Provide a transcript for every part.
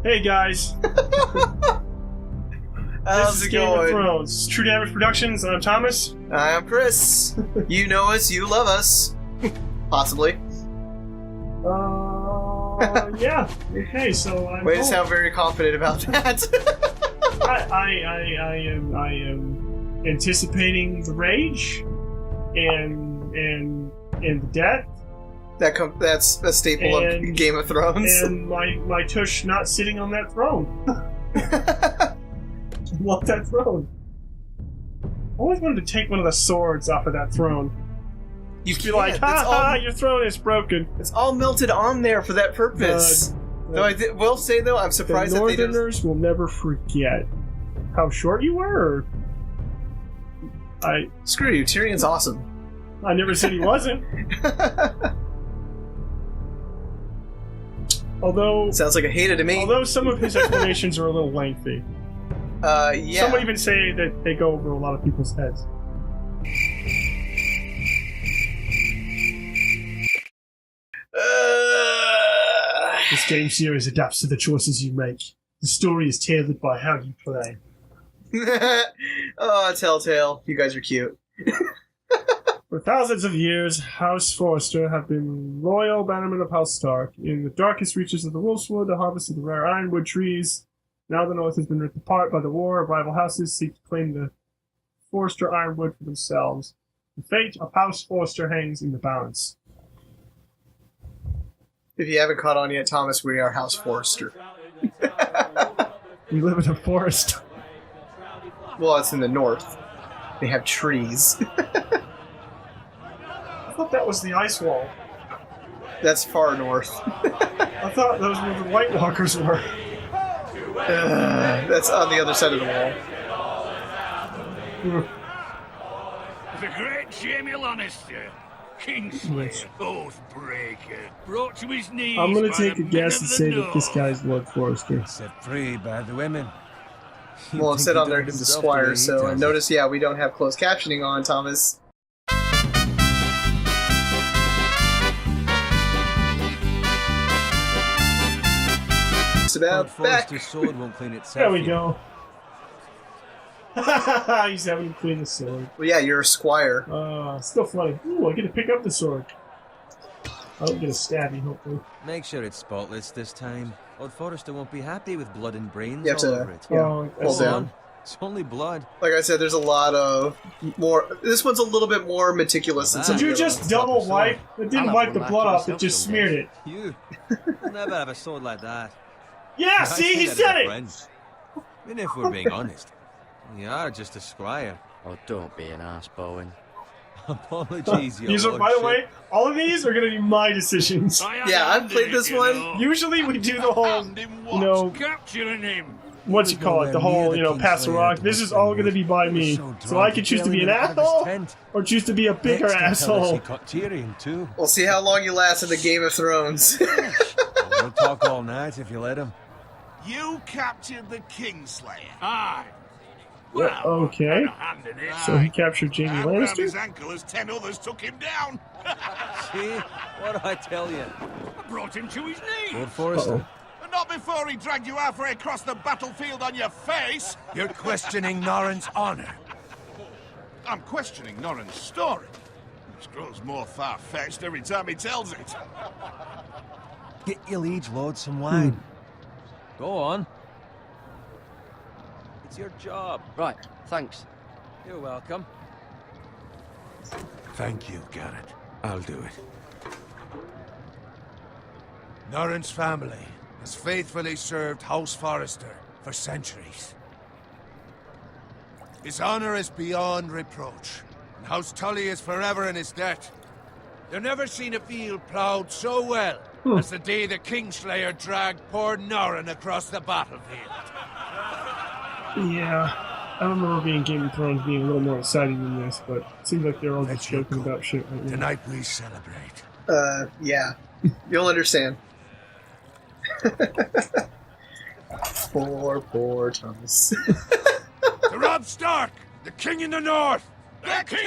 Hey guys. How's This is it Game of going? Thrones. True Damage Productions. I'm Thomas. I'm Chris. You know us, you love us. Possibly. Yeah. Okay, so I'm. Way to sound very confident about that. I am anticipating the rage and the death That's a staple of Game of Thrones. and my tush not sitting on that throne. I want that throne. I always wanted to take one of the swords off of that throne. You Be like, your throne is broken. It's all melted on there for that purpose. Though I will say, though, I'm surprised the that they didn't... Northerners will never forget how short you were. Screw you, Tyrion's awesome. I never said he wasn't. Although Sounds like a hater to me. Although some of his explanations are a little lengthy. Yeah. Some would even say that they go over a lot of people's heads. This game series adapts to the choices you make. The story is tailored by how you play. Oh, Telltale. You guys are cute. For thousands of years, House Forrester have been loyal bannermen of House Stark. In the darkest reaches of the Wolfswood, the harvest of the rare ironwood trees. Now the North has been ripped apart by the war. Rival houses seek to claim the Forrester ironwood for themselves. The fate of House Forrester hangs in the balance. If you haven't caught on yet, Thomas, we are House Forrester. We live in a forest. Well, it's in the north. They have trees. I thought that was the ice wall. That's far north. I thought those were the White Walkers were. That's on the other side of the wall. The great Jamie Lannister, Kingslayer, Oathbreaker, brought to his knees. I'm gonna by take the a guess men and of say the that this North. guy's Lord Forrester. Set free by the women. Well, it said on there him the Squire, so and notice, yeah, we don't have closed captioning on, Thomas. It's about back. Forrester's sword won't clean itself. There we yet. go. He's having to clean the sword. Well, yeah, you're a squire. Still funny. Ooh, I get to pick up the sword. I don't get a stabby, hopefully. Make sure it's spotless this time. Old Forrester won't be happy with blood and brains You have all to- over it. Yeah, Oh, hold that's- down. It's only blood. Like I said, there's a lot of more. This one's a little bit more meticulous than some Did of you the other just ones. double wipe? It didn't I'll wipe have the one blood back off, it myself just someday. smeared it. You will never have a sword like that. Yeah, I see, say he that as said a it! friend. And if we're being honest, you are just a squire. Oh, don't be an ass, Bowen. Apologies, your These are, by the way, lordship. all of these are going to be my decisions. Yeah, I've played this one. Usually we do the whole, you know, Capturing him. what's you call it, the whole, you know, pass the rock. This is all going to be by me. So I can choose to be an asshole, or choose to be a bigger asshole. Tyrion too. We'll see how long you last in the Game of Thrones. We'll talk all night if you let him. You captured the Kingslayer. Aye. Yeah, Well, okay. had a hand in it. So he captured Jaime And round his Lannister? ankle as 10 others took him down. See? What do I tell you? I brought him to his knees. Lord Forrester. Uh-oh. But not before he dragged you halfway across the battlefield on your face. You're questioning Norrin's honor. I'm questioning Norrin's story, which grows more far-fetched every time he tells it. Get your liege lord some wine. Go on. It's your job. Right, thanks. You're welcome. Thank you, Garrett. I'll do it. Norrin's family has faithfully served House Forrester for centuries. His honor is beyond reproach, and House Tully is forever in his debt. You've never seen a field ploughed so well as the day the Kingslayer dragged poor Norrin across the battlefield. Yeah, I remember being Game of Thrones being a little more exciting than this, but it seems like they're all Let just you joking go. about shit right now. Tonight we celebrate. Yeah. You'll understand. Poor Thomas. To Robb Stark, the King in the North! The King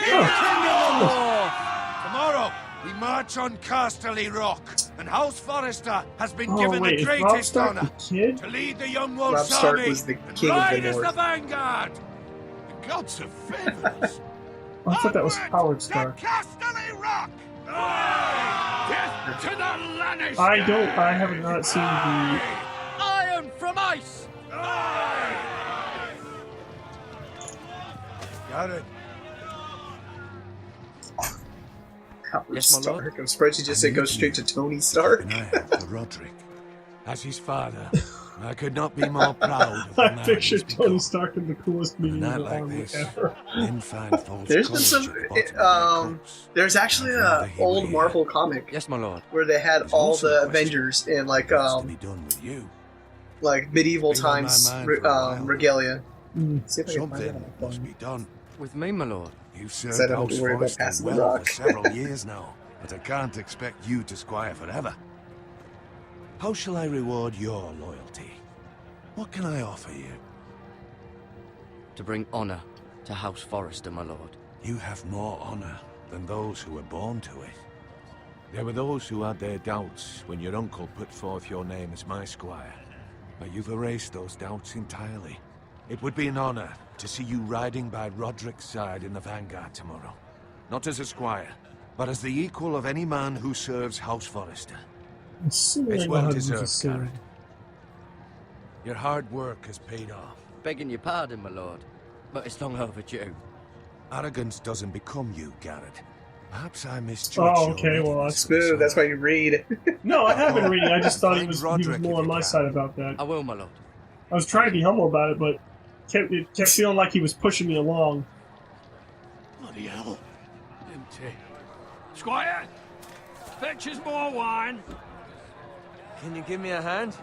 Tomorrow, We march on Casterly Rock, and House Forrester has been Oh given wait, the is Rob greatest Stark honor the kid? to lead the young Rob wolf's Stark army was the and king of the ride as the North. vanguard. The gods have favored us. I thought that was Onward Howard to Stark. Casterly Rock! Death to the Lannister! I have not seen the. Iron from ice! Got it. Howard Yes, my lord? Stark. I'm surprised you just said go straight to Tony Stark. And I have for Roderick. As his father, I could not be more proud of the I man pictured he's Tony become. Stark in the coolest On a night medieval like army this, ever. men find false There's been courage some. at the bottom of their cups. There's actually I'd a rather he old were Marvel comic Yes, my lord. where they had There's all also the a question. Avengers in like What's to be done with you? medieval Been on my times mind for a while. regalia. Mm. See if I can find Something that on my must phone. be done. With me, my lord. You've So I served don't have to House worry about Forrester passing the well rock. for several years now, but I can't expect you to squire forever. How shall I reward your loyalty? What can I offer you? To bring honor to House Forrester, my lord. You have more honor than those who were born to it. There were those who had their doubts when your uncle put forth your name as my squire, but you've erased those doubts entirely. It would be an honor to see you riding by Roderick's side in the vanguard tomorrow. Not as a squire, but as the equal of any man who serves House Forrester. It's well deserved, Garrett. Your hard work has paid off. Begging your pardon, my lord, but it's long overdue. Arrogance doesn't become you, Garrett. Perhaps I misjudged Oh, your okay, well, readiness that's for the Smooth. That's sword. why you read. No, I have been reading. I just thought he was Roderick more if on you my can. side about that. I will, my lord. I was trying to be humble about it, but it kept feeling like he was pushing me along. Bloody hell. Empty. Squire! Fetch us more wine! Can you give me a hand?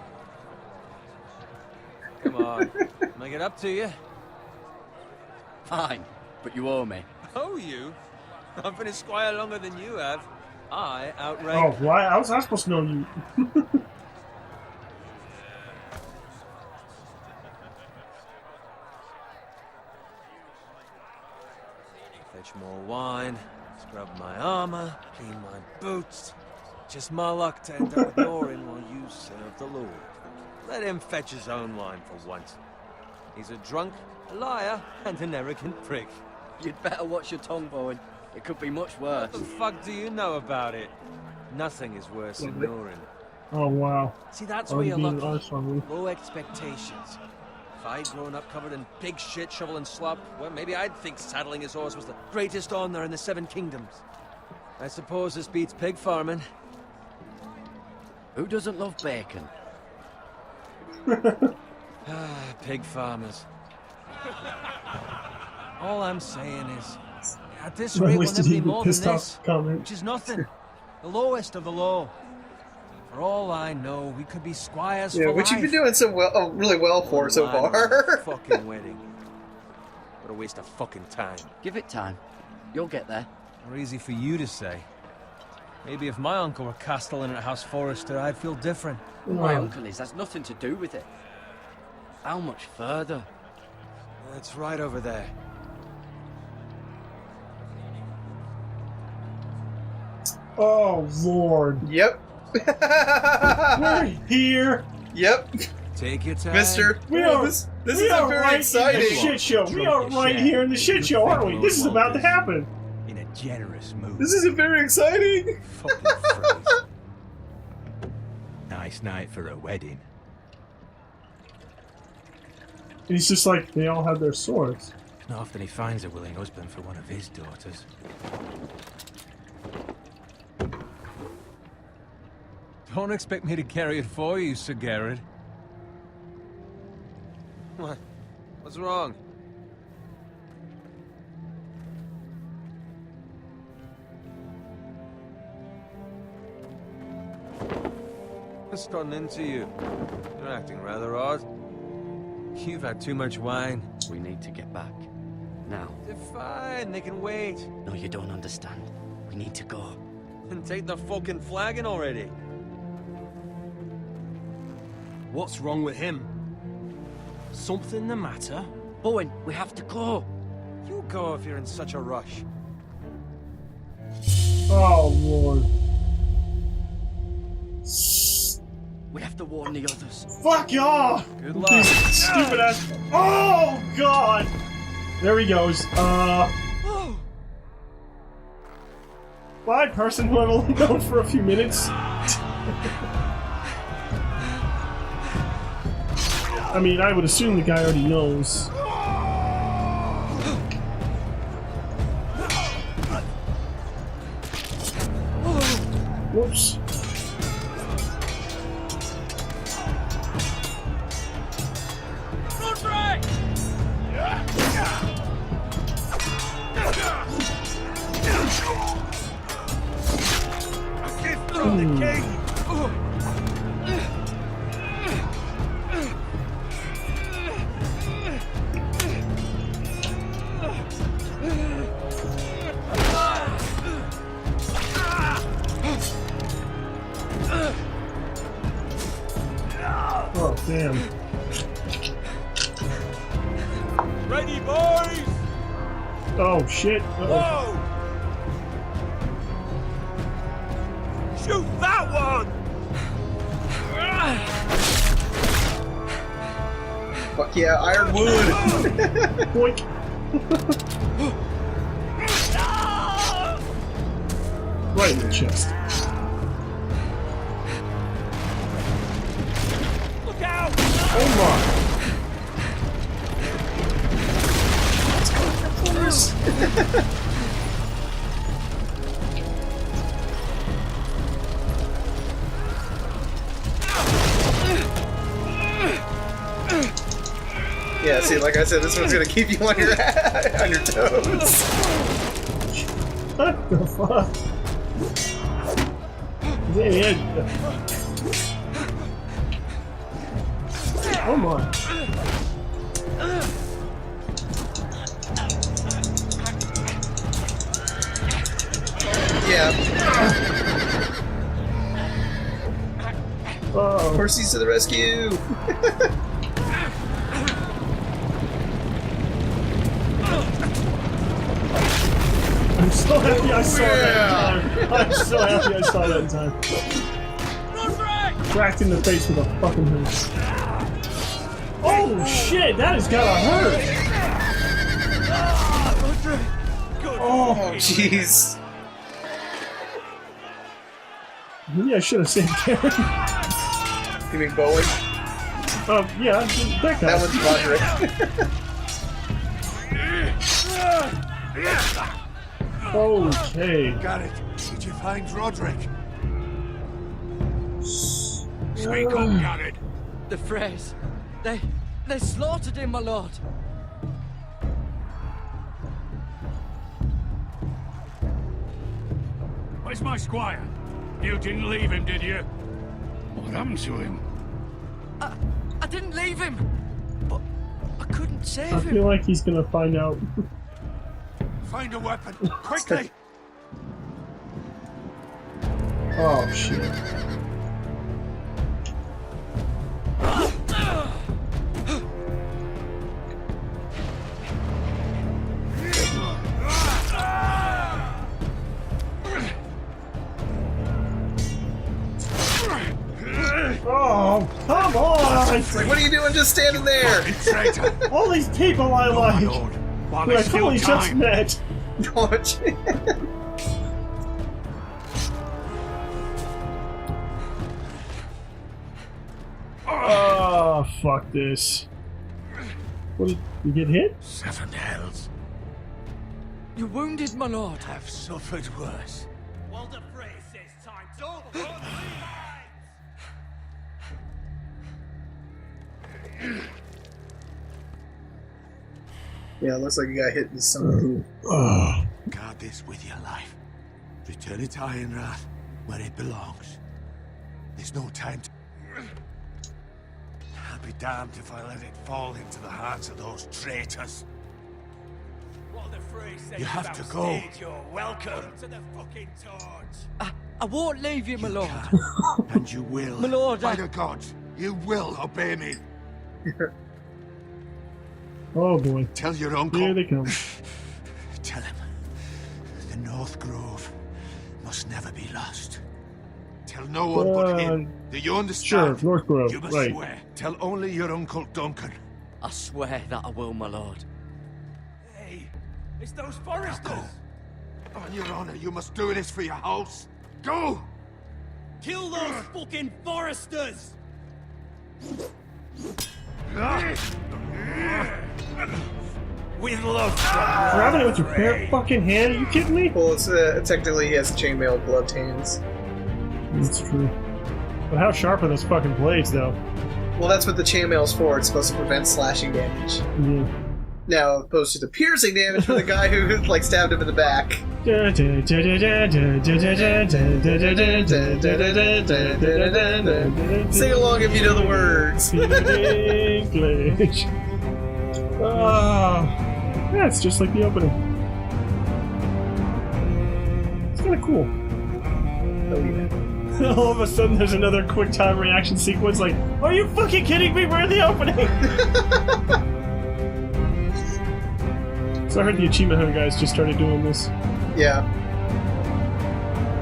Come on, make it up to you. Fine, but you owe me. Oh, you? I've been a squire longer than you have. I Oh, outrank. why? How was I supposed to know you? Fetch more wine, scrub my armor, clean my boots. Just my luck to end up with Norin while you serve the Lord. Let him fetch his own wine for once. He's a drunk, a liar, and an arrogant prick. You'd better watch your tongue, Bowen. It could be much worse. What the fuck do you know about it? Nothing is worse than Norin. Oh wow! See, that's Oh, where you you're being lucky. honest on me. Low expectations. If I'd grown up covered in pig shit, shovel and slop, well, maybe I'd think saddling his horse was the greatest honor in the Seven Kingdoms. I suppose this beats pig farming. Who doesn't love bacon? Ah, pig farmers. All I'm saying is, at this At rate, we'll least never he be get more than pissed off this, comment. which is nothing. The lowest of the low. For all I know, we could be squires Yeah, for which you've been life. doing so well, really well for so Mine was far. a fucking wedding. What a waste of fucking time. Give it time. You'll get there. Or easy for you to say. Maybe if my uncle were castellan at House Forrester, I'd feel different. My Wow. uncle is. That's nothing to do with it. How much further? It's right over there. Oh Lord! Yep. We're here. Yep. Take your time. Mister. We are. This we is are very right in exciting. the shit show. We Drunk are as right shit. here in the shit show, aren't we? This is about to happen. In a generous mood. This is very exciting. Fucking phrase. Nice night for a wedding. And he's just like, they all have their swords. Not often he finds a willing husband for one of his daughters. Don't expect me to carry it for you, Sir Garrett. What? What's wrong? What's gotten into you? You're acting rather odd. You've had too much wine. We need to get back. Now. They're fine, they can wait. No, you don't understand. We need to go. And take the fucking flagon already. What's wrong with him? Something the matter? Bowen, we have to go. You go if you're in such a rush. Oh, Lord. We have to warn the others. Fuck y'all! Good luck. These stupid ass. Oh, God! There he goes. Bye, person who I've only known for a few minutes. I mean, I would assume the guy already knows. Whoops. Oh, damn. Ready, boys! Oh, shit. Uh-oh. Whoa! Shoot that one! Fuck yeah, ironwood! Boink. Right in the chest. Look out! Oh my. Yeah, see, like I said, this one's gonna keep you on your on your toes. What the fuck? Dead. Oh my. Yeah. Oh. Horsies to the rescue! I'm so happy I saw that in time. I'm so happy I saw that in time. Cracked in the face with a fucking hook. Oh shit, that has gotta hurt! Oh, jeez. Maybe I should have saved Karen. You mean Bowen? Yeah, that guy. That one's Roderick. Okay. Got it. Did you find Roderick? Speak up, Garrett. The Freys. They slaughtered him, my lord. Where's my squire? You didn't leave him, did you? What happened to him? I didn't leave him, but I couldn't save I him. feel like he's gonna find out. Find a weapon, quickly! Oh shit. Oh, come on! It's like, what are you doing just standing there? Traitor! All these people I Oh, my like, lord. While who there's I've still only just time. met. Watch. Oh, fuck this. What did you get hit? 7 hells. You're wounded, my lord. I've suffered worse. Walder Frey says time's over. Yeah, it looks like you got hit in the stomach. Oh. Guard this with your life. Return it to Ironrath, where it belongs. There's no time to... I'll be damned if I let it fall into the hands of those traitors. Walder Frey says You have to go. You're welcome to the fucking torch. I won't leave you, my lord. Can, and you will. My lord, By the gods, you will obey me. Oh boy. Tell your uncle. Here they come. Tell him. The North Grove. must never be lost. Tell no one but him. Do you Sure, understand? Northborough, You must right. swear. Tell only your Uncle Duncan. I swear that I will, my lord. Hey, it's those foresters! On your honor, you must do this for your house. Go! Kill those fucking foresters! With love. Grabbing it with your bare fucking hand? Are you kidding me? Well, it's technically he has chainmail gloved hands. That's true. But how sharp are those fucking blades, though? Well, that's what the chainmail's for. It's supposed to prevent slashing damage. Yeah. Now, opposed to the piercing damage for the guy who like stabbed him in the back. Sing along if you know the words. English. Yeah, it's just like the opening. It's kind of cool. Oh, yeah. All of a sudden, there's another quick time reaction sequence. Like, are you fucking kidding me? We're in the opening. So I heard the Achievement Hunter guys just started doing this. Yeah.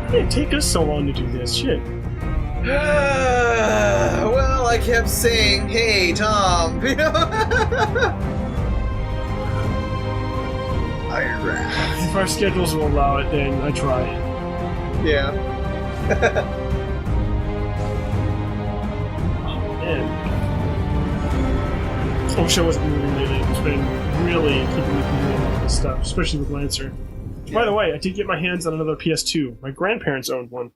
It didn't take us so long to do this. Shit. Well, I kept saying, "Hey, Tom." You know? Iron Wrath. If our schedules will allow it, then I try. Yeah. Man. I wish I wasn't moving lately. It's been really keeping me from doing a lot of this stuff, especially with Lancer. By the way, I did get my hands on another PS2. My grandparents owned one.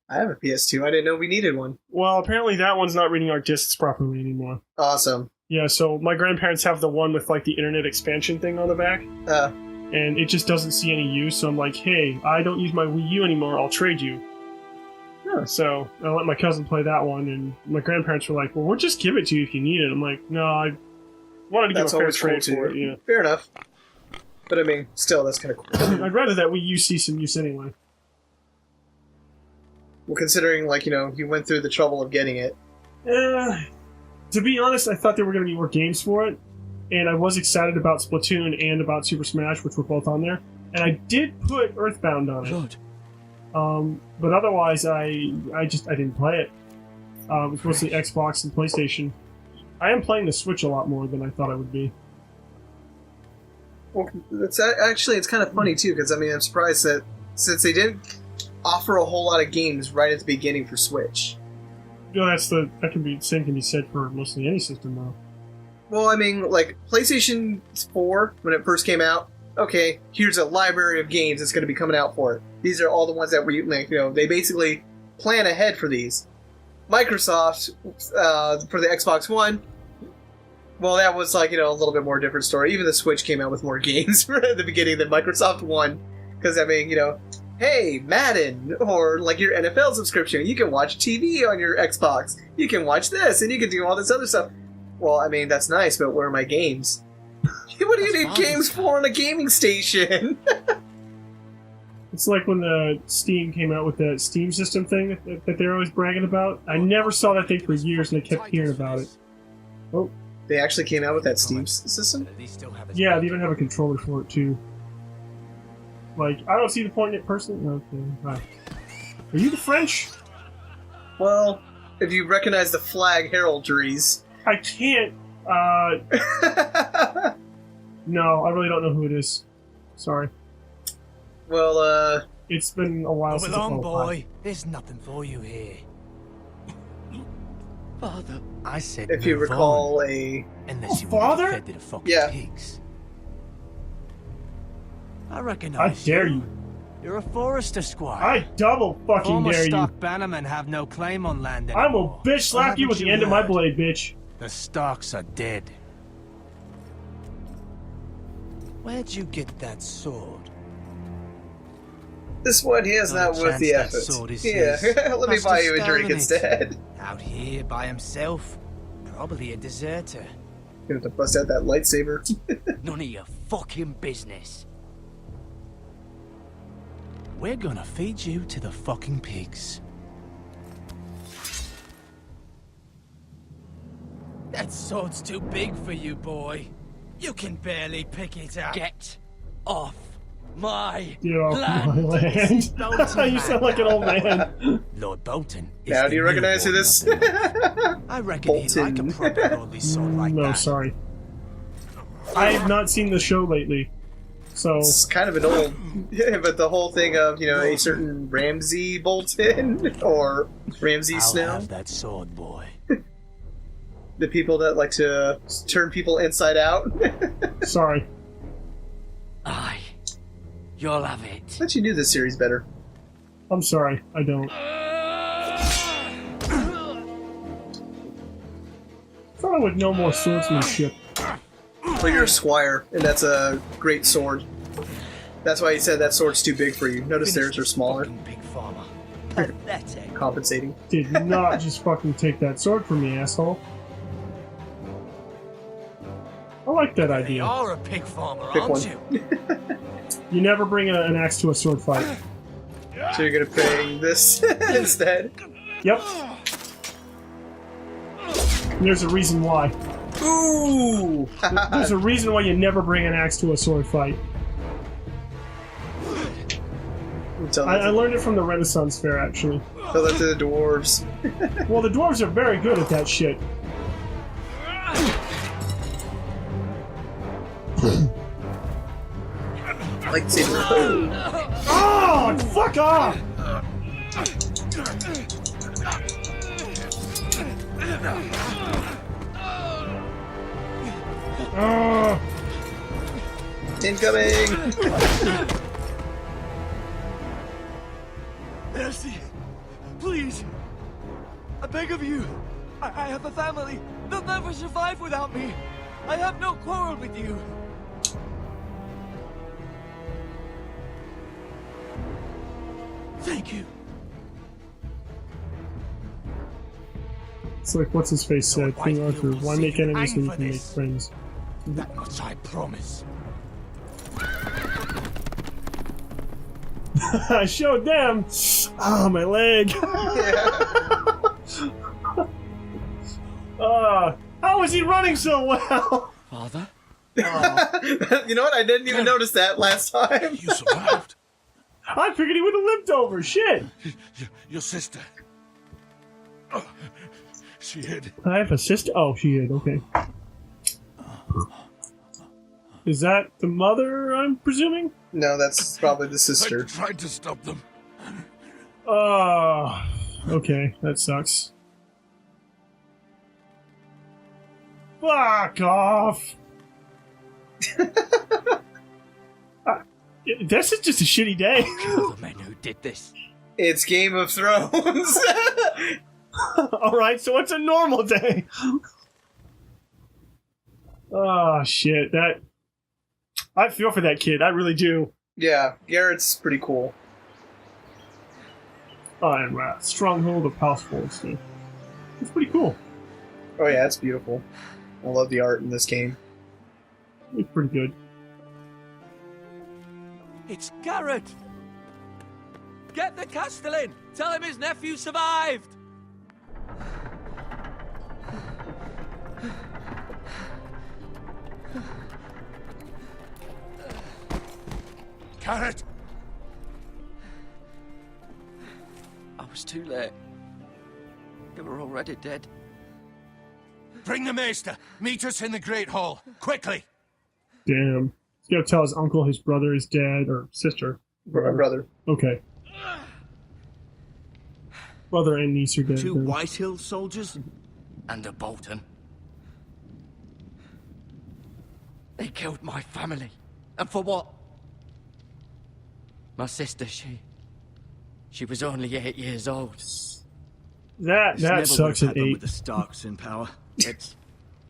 I have a PS2. I didn't know we needed one. Well, apparently that one's not reading our discs properly anymore. Awesome. Yeah, so my grandparents have the one with like the internet expansion thing on the back, and it just doesn't see any use. So I'm like, hey, I don't use my Wii U anymore. I'll trade you. Huh. So I let my cousin play that one, and my grandparents were like, well, we'll just give it to you if you need it. I'm like, no, I wanted to give That's a fair always cool trade too. for it. Yeah. Fair enough. But I mean, still, that's kind of cool. I'd rather that Wii U see some use anyway. Well, considering, like, you know, you went through the trouble of getting it. To be honest, I thought there were going to be more games for it, and I was excited about Splatoon and about Super Smash, which were both on there. And I did put Earthbound on it. Good. But otherwise, I didn't play it. It was mostly Xbox and PlayStation. I am playing the Switch a lot more than I thought I would be. Well, it's kind of funny too, because I mean, I'm surprised that since they didn't offer a whole lot of games right at the beginning for Switch. You know, same can be said for mostly any system though. Well, I mean, like PlayStation 4 when it first came out. Okay, here's a library of games that's going to be coming out for it. These are all the ones that were, like, you know, they basically plan ahead for these. Microsoft for the Xbox One. Well, that was like, you know, a little bit more different story. Even the Switch came out with more games at the beginning than Microsoft One. Because, I mean, you know, hey, Madden, or like your NFL subscription, you can watch TV on your Xbox. You can watch this, and you can do all this other stuff. Well, I mean, that's nice, but where are my games? What do you need games for on a gaming station? It's like when the Steam came out with the Steam system thing that they're always bragging about. I never saw that thing for years, and I kept hearing about it. Oh. They actually came out with that Steam system? Yeah, they even have a controller for it, too. Like, I don't see the point in it personally. Okay, right. Are you the French? Well, if you recognize the flag heraldries. I can't, No, I really don't know who it is. Sorry. Well, it's been a while Come since along, I boy. There's nothing for you here. Father. I said if you move recall on. a... Unless you Father? want to be fed to the fucking Yeah. pigs. I I recognize dare you. You're a forester squire. I double fucking Former dare you. stock bannermen have no claim on land I will anymore. bitch slap you with the end of my heard? blade, bitch. The Starks are dead. Where'd you get that sword? This one here is Not a not worth chance the that effort. sword is Here, his. let me Must buy have you a drink stolen it. instead. Out here by himself? Probably a deserter. You have to bust out that lightsaber. None of your fucking business. We're gonna feed you to the fucking pigs. That sword's too big for you, boy. You can barely pick it up. Get off my Get off my land. land. Bolton, You sound like an old man. Lord Bolton. Is Now, the do you new recognize who warden this? of the north. I reckon he'd like a Bolton. proper lordly sword like No, that. sorry. I have not seen the show lately. So, It's kind of an old, yeah, but the whole thing of, you know, a certain Ramsay Bolton or Ramsay I'll Snow, have that sword, boy. the people that like to turn people inside out. sorry. Aye. You'll have it. I thought you knew this series better. I'm sorry. I don't. Thought I would know more swordsmanship. Well, you're a squire, and that's a great sword. That's why he said that sword's too big for you. Notice theirs are smaller. Fucking pig farmer. Pathetic. Compensating. Did not just fucking take that sword from me, asshole. I like that You idea. are a pig farmer, Pick aren't one. you? You never bring an axe to a sword fight. So you're gonna play this instead. Yep. There's a reason why. Ooh! There's a reason why you never bring an axe to a sword fight. Tell I that learned it from the Renaissance Fair, actually. to the dwarves. Well, the dwarves are very good at that shit. Like to see Oh, fuck off! Oh, incoming! Mercy. Please. I beg of you. I have a family. They'll never survive without me. I have no quarrel with you. Thank you. it's like what's his face said. King Arthur, why make enemies when you can make friends? That much I promise. I showed them. Ah, my leg. How is he running so well? Father? You know what? I didn't even notice that last time. You survived. I figured he would have limped over. Shit. Your sister. Oh, she hid. I have a sister. Oh, she did. Okay. Is that the mother? I'm presuming. No, that's probably the I sister. tried to stop them. Okay. That sucks. Fuck off. This is just a shitty day. The men who did this. It's Game of Thrones. Alright, so it's a normal day. Oh, shit. I feel for that kid. I really do. Yeah, Garrett's pretty cool. Iron Wrath. Stronghold of House Forester. It's pretty cool. Oh yeah, it's beautiful. I love the art in this game. It's pretty good. It's Garrett! Get the Castellan! Tell him his nephew survived! Carrot! I was too late. They were already dead. Bring the maester. Meet us in the Great Hall. Quickly. Damn. He's gotta tell his uncle his brother is dead, or sister. My brother. Okay. Brother and niece are dead. 2 then. Whitehill soldiers? And a Bolton. They killed my family. And for what? My sister, she was only 8 years old. That Never sucks would have at happened 8. with the Starks in power. It's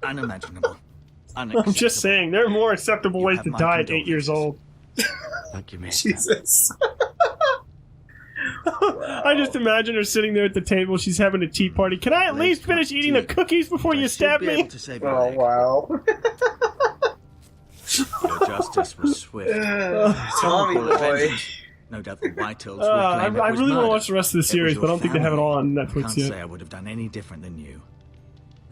unimaginable. I'm just saying, there are more acceptable You ways have to my die at 8 years old. Thank you, mister. Jesus. I just imagine her sitting there at the table. She's having a tea party. Can I at least finish eating the cookies before you stab me? Oh wow. Your justice was swift. Tommy boy. No doubt the Whitehills will I claim it was really want to murder. watch the rest of the It series, was but I don't your think they have it family. all on I Netflix can't say yet. I would have done any different than you.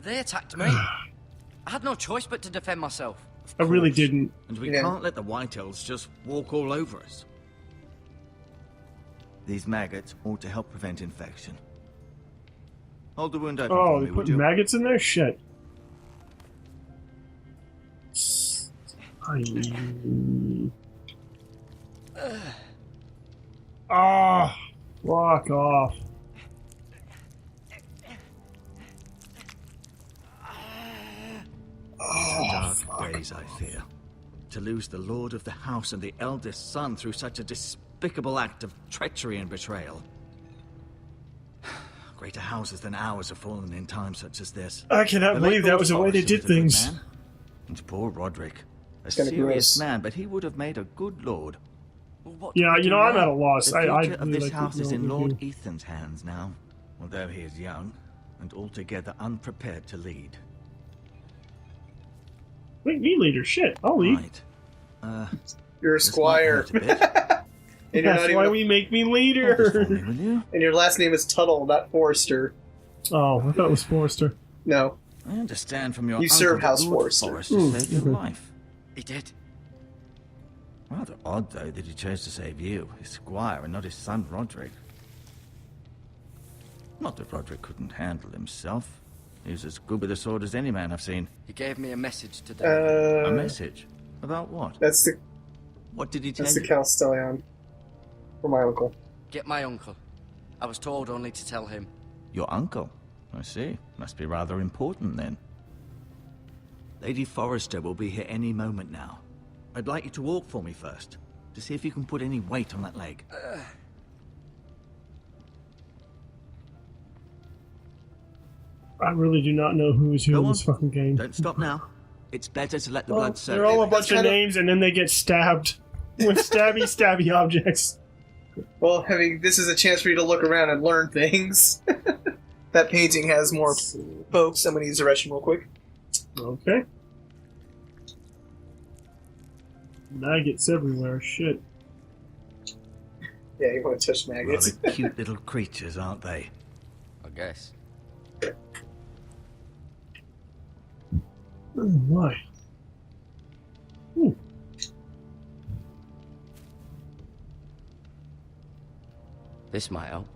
They attacked me. I had no choice but to defend myself. I really didn't. And we Yeah. can't let the White Elves just walk all over us. These maggots ought to help prevent infection. Hold the wound open Oh, for they me, put would you? maggots in there? Shit. Ah, fuck off. These are dark days, I fear. To lose the lord of the house and the eldest son through such a despicable act of treachery and betrayal. Greater houses than ours have fallen in times such as this. I cannot The believe late that Lord was the way they Forrester did was a good things. man. And poor Roderick. A kinda serious gross. man, but he would have made a good lord. Well, what do Yeah, we you do know, I'm now? at a loss. The I future of really this like house to is know in what we Lord do. Ethan's hands now, although he is young and altogether unprepared to lead. Make me leader. Shit, I'll lead. Right. You're a This might squire. hurt a bit. And you're That's not why even. we make me Hold this for me, leader. will you? And your last name is Tuttle, not Forrester. Oh, I thought it was Forrester. No. I understand from your You uncle serve that House Lord Forrester. Forrester saved your mhm. life. He did. Rather odd, though, that he chose to save you, his squire, and not his son Roderick. Not that Roderick couldn't handle himself. He was as good with a sword as any man I've seen. He gave me a message to deliver. A message? About what? That's the What did he tell that's the you? Castellan. For my uncle. Get my uncle. I was told only to tell him. Your uncle? I see. Must be rather important, then. Lady Forrester will be here any moment now. I'd like you to walk for me first, to see if you can put any weight on that leg. I really do not know who is who Go in on. this fucking game. Don't stop now. It's better to let the Well, blood they're all a circulate. bunch of kind of- names, and then they get stabbed with stabby objects. Well, this is a chance for you to look around and learn things. That painting has more folks. I'm going to use the restroom real quick. Okay. Maggots everywhere. Shit. Yeah, you want to touch maggots. Rather cute little creatures, aren't they? I guess. Oh my. Ooh. This might help.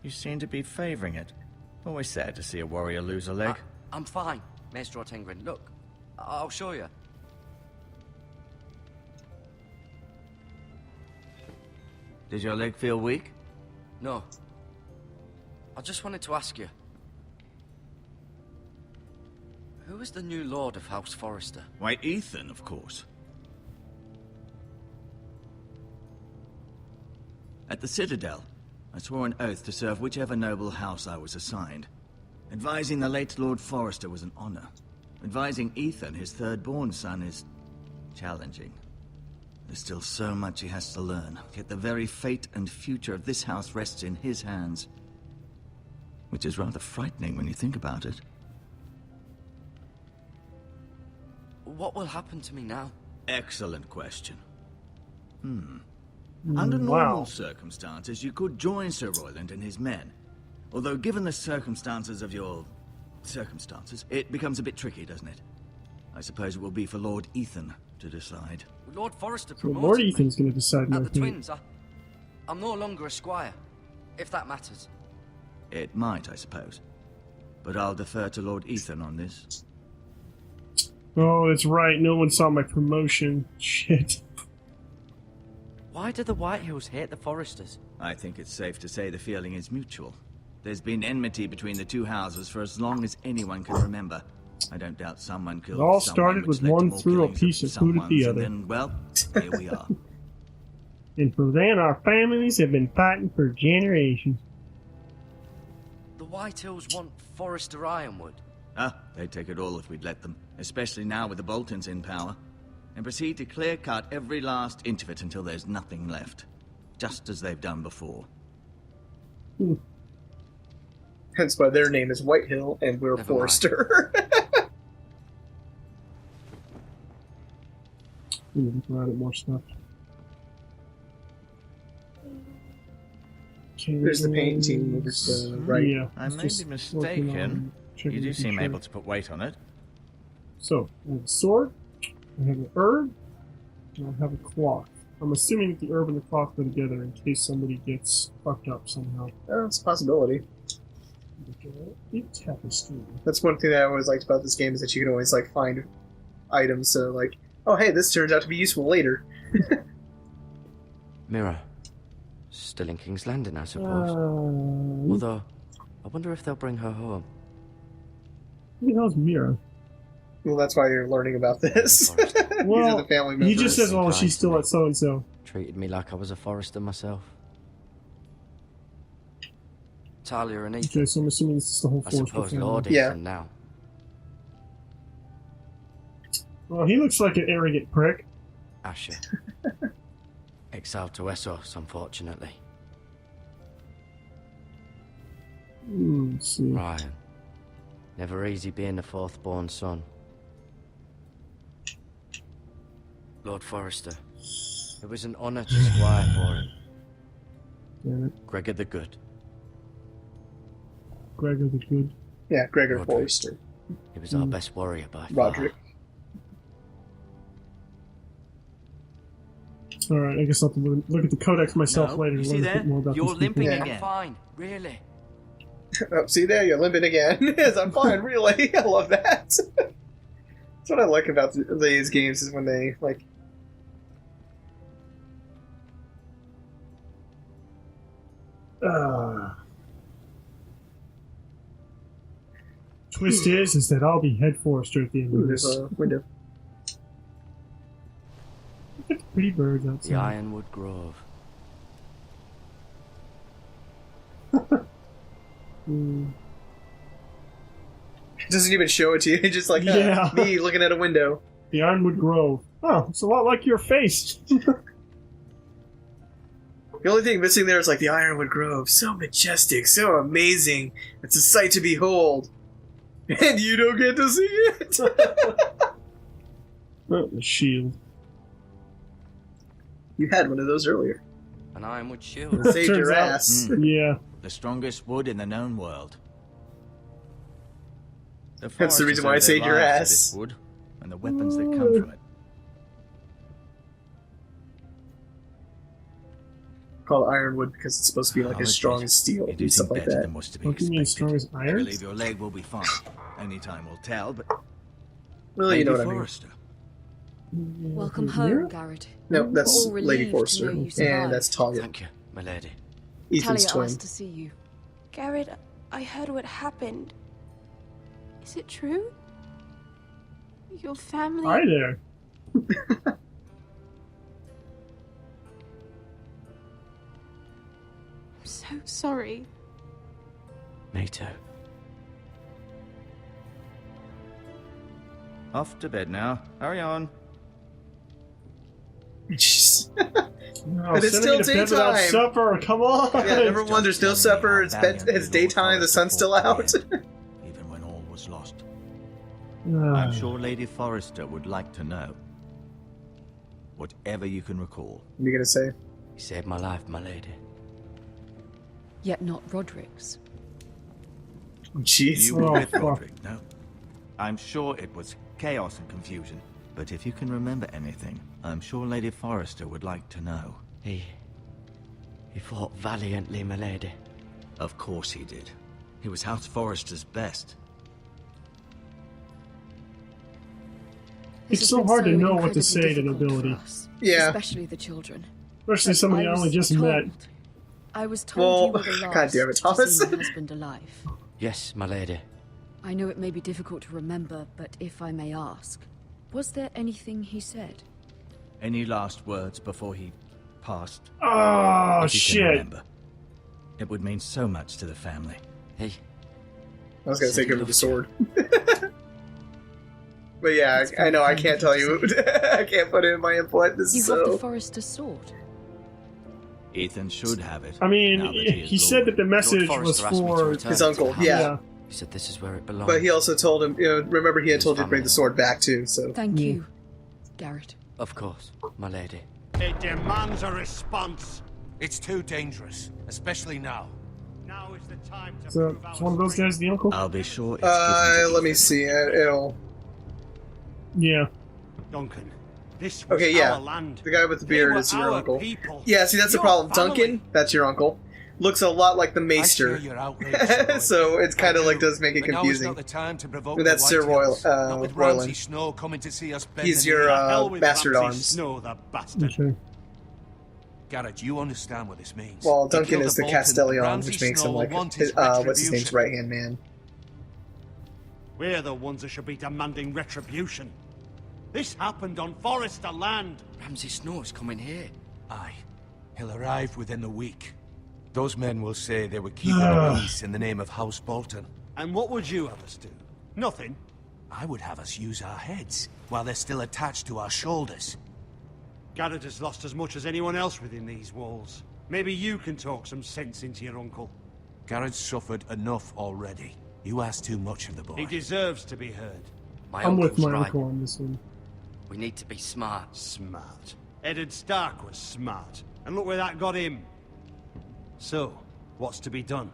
You seem to be favoring it. Always sad to see a warrior lose a leg. I'm fine, Maestro Tengrin. Look, I'll show you. Did your leg feel weak? No. I just wanted to ask you. Who is the new Lord of House Forrester? Why, Ethan, of course. At the Citadel, I swore an oath to serve whichever noble house I was assigned. Advising the late Lord Forrester was an honor. Advising Ethan, his third-born son, is challenging. There's still so much he has to learn, yet the very fate and future of this house rests in his hands. Which is rather frightening when you think about it. What will happen to me now? Excellent question. Under normal Wow. circumstances, you could join Sir Royland and his men. Although, given the circumstances of your circumstances, it becomes a bit tricky, doesn't it? I suppose it will be for Lord Ethan to decide. Lord Forrester Well, promoted Lord me. Ethan's going to decide At my the fate. Twins, I'm no longer a squire, if that matters. It might, I suppose. But I'll defer to Lord Ethan on this. Oh, that's right. No one saw my promotion. Shit. Why do the Whitehills hate the Forresters? I think it's safe to say the feeling is mutual. There's been enmity between the two houses for as long as anyone can remember. I don't doubt someone killed It all someone, started which with led to one more threw a killings piece of food at the someone's, other. And then, well, here we are. And from then, our families have been fighting for generations. The Whitehills want Forrester Ironwood. Ah, they'd take it all if we'd let them, especially now with the Boltons in power, and proceed to clear-cut every last inch of it until there's nothing left, just as they've done before. Hence why their name is Whitehill and we're Never mind. Forrester. Looking around at more stuff. There's the painting over to the right. Yeah, I it's may just be working mistaken. on You checking do the seem picture. able to put weight on it. So, I have a sword, I have an herb, and I have a cloth. I'm assuming that the herb and the cloth go together in case somebody gets fucked up somehow. Oh, it's a possibility. A tapestry. That's one thing that I always liked about this game is that you can always like find items. So like, oh hey, this turns out to be useful later. Mirror. Still in King's Landing, I suppose. Although, I wonder if they'll bring her home. Who the hell's Mira? Well, that's why you're learning about this. These are Well, the family he members. just says, well, she's still at so-and-so. Treated me like I was a Forrester myself. Talia and Ethan. Okay, so I'm assuming this is the whole I Forrester suppose family. Lord Yeah. Ethan now. Well, he looks like an arrogant prick. Asher. Exiled to Westros, unfortunately. Let's see. Ryan. Never easy being the fourth-born son. Lord Forrester. It was an honour to squire for him. Damn it. Gregor the Good. Gregor the Good. Yeah, Gregor Roderick. Forrester. He was our best warrior by Roderick. Alright, I guess I'll have to look at the codex myself No, later you and see learn a there? bit more about You're these people. limping Yeah. again. Fine, really. Oh, see there, you're limping again. Yes, I'm fine, really. I love that. That's what I like about these games is when they like. Twist is that I'll be head Forrester at the end Ooh, of there's this. a window. Look at the pretty birds The outside. Ironwood Grove. It doesn't even show it to you. It's just like Yeah. me looking at a window. The Ironwood Grove. Oh, it's a lot like your face. The only thing missing there is like the Ironwood Grove. So majestic, so amazing. It's a sight to behold. And you don't get to see it. Oh, the shield. You had one of those earlier. An Ironwood Shield. Saved Turns your out- ass. Yeah. The strongest wood in the known world. That's the reason why I Foresters owe saved their your lives to ass. this wood and the weapons that come from it. Called Ironwood because it's supposed to be like as strong as steel You do and stuff seem like better that. than was to be What do you mean, expected. strong as I iron? believe your leg will be fine. Only time will tell, but Well, you know what I Lady mean. Forrester. Welcome Mira? home, Garrett. No, We're that's all Lady relieved to Forrester. know you And survived. that's Talia, Thank you, my lady. Ethan's Talia twin. asked to see you. Garrett, I heard what happened. Is it true? Your family... Hi there. I'm so sorry. Me too. Off to bed now. Hurry on. Jeez. No, But it's sending me still to bed without daytime. supper. Come on. Yeah, number one, there's no supper. It's bed. It's daytime. The sun's still out. Even when all was lost. Ah. I'm sure Lady Forrester would like to know. Whatever you can recall. What are you gonna say? You saved my life, my lady. Yet not Roderick's. Jeez. You were Oh, with fuck. Roderick, no? I'm sure it was chaos and confusion. But if you can remember anything, I'm sure Lady Forrester would like to know. He fought valiantly, my lady. Of course he did. He was House Forrester's best. This It's has so been hard to know what to incredibly say to difficult for nobility. us, Yeah. Especially the children. Especially But somebody I was only just told- met. I was told Well, you were the last God damn it, to Thomas. see my husband alive. Yes, my lady. I know it may be difficult to remember, but if I may ask, was there anything he said? Any last words before he passed? Oh, If you can shit. remember. It would mean so much to the family. Hey, I was gonna Said say he give her the loved sword. But yeah, I know I can't tell you. I can't put in my input. This You is have the so. Forrester's sword. Ethan should have it. I mean, now that he said that the message was Forrester asked me to for return his it to uncle. the house. Yeah. He said this is where it belongs. But he also told him, remember he had told you to bring the sword back too, so. Thank you, Garrett. Of course, my lady. It demands a response. It's too dangerous, especially now. Now is the time to So, prove is one of those guys the uncle? I'll be sure it's given to Let me Ethan. see. It'll. Yeah. Duncan, this was Okay, yeah. our land. The guy with the They beard were is your our uncle. people. Yeah, see, that's the Your problem. family. Duncan, that's your uncle. Looks a lot like the I share maester. your outrage, Lord. So it's kind of I like do. does make it But now is confusing. not the time to provoke But that's the Sir White Royal, Hills. Not with Royland. Ramsay Snow coming to see us bend He's the your knee. Hell with bastard Ramsay arms. Snow, the bastard. Okay. Garrett, you understand what this means. Well, He Duncan killed is the Bolton, Castellion, Ramsay which makes Snow him will like want his, his what's his name's retribution. right hand man. We're the ones that should be demanding retribution. This happened on Forrester land. Ramsay Snow is coming here. Aye. He'll arrive within a week. Those men will say they were keeping the peace in the name of House Bolton. And what would you have us do? Nothing. I would have us use our heads while they're still attached to our shoulders. Garrett has lost as much as anyone else within these walls. Maybe you can talk some sense into your uncle. Garrett's suffered enough already. You ask too much of the boy. He deserves to be heard. My I'm with uncle's my right. uncle on this one. We need to be smart. Smart. Eddard Stark was smart. And look where that got him. So, what's to be done?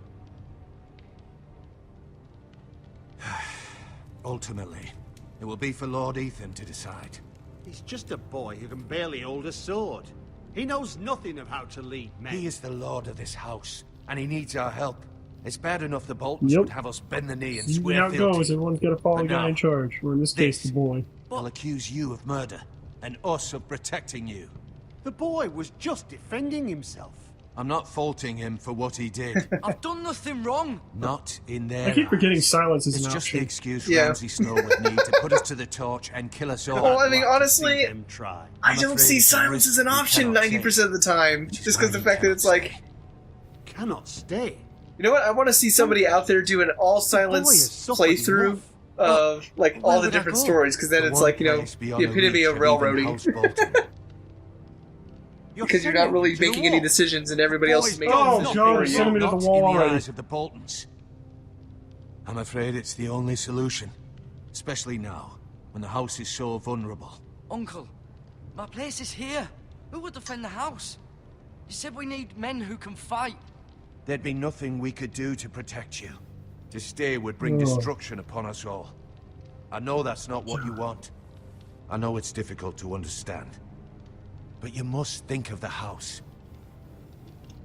Ultimately, it will be for Lord Ethan to decide. He's just a boy who can barely hold a sword. He knows nothing of how to lead men. He is the lord of this house, and he needs our help. It's bad enough the Boltons Yep. would have us bend the knee and See swear how it fealty. goes. Everyone's got to follow the But guy now, in charge, or in this case, this. the boy. I'll accuse you of murder, and us of protecting you. The boy was just defending himself. I'm not faulting him for what he did. I've done nothing wrong. Not in their I keep forgetting eyes. silence is It's an just option. the excuse Yeah. Ramsay Snow would need to put us to the torch and kill us all. Well, I mean, Like to honestly, see them try. I I'm don't afraid see it's a silence risk as an we option cannot 90% of the time. Which is Just why because the we fact that cannot it's like, stay. Cannot stay. you know what? I want to see somebody out there do an all Boy silence has suffered playthrough enough. of like Where all the would I different go? stories, because then The it's one like, place the beyond epitome reach of even railroading. House Bolton. Because you're not really making any decisions and everybody else is making Oh, decisions Joe, for send you. me to the Not wall in the already. eyes of the Boltons. I'm afraid it's the only solution, especially now when the house is so vulnerable. Uncle, my place is here. Who would defend the house? You said we need men who can fight. There'd be nothing we could do to protect you. To stay would bring Oh. destruction upon us all. I know that's not what you want. I know it's difficult to understand. But you must think of the house.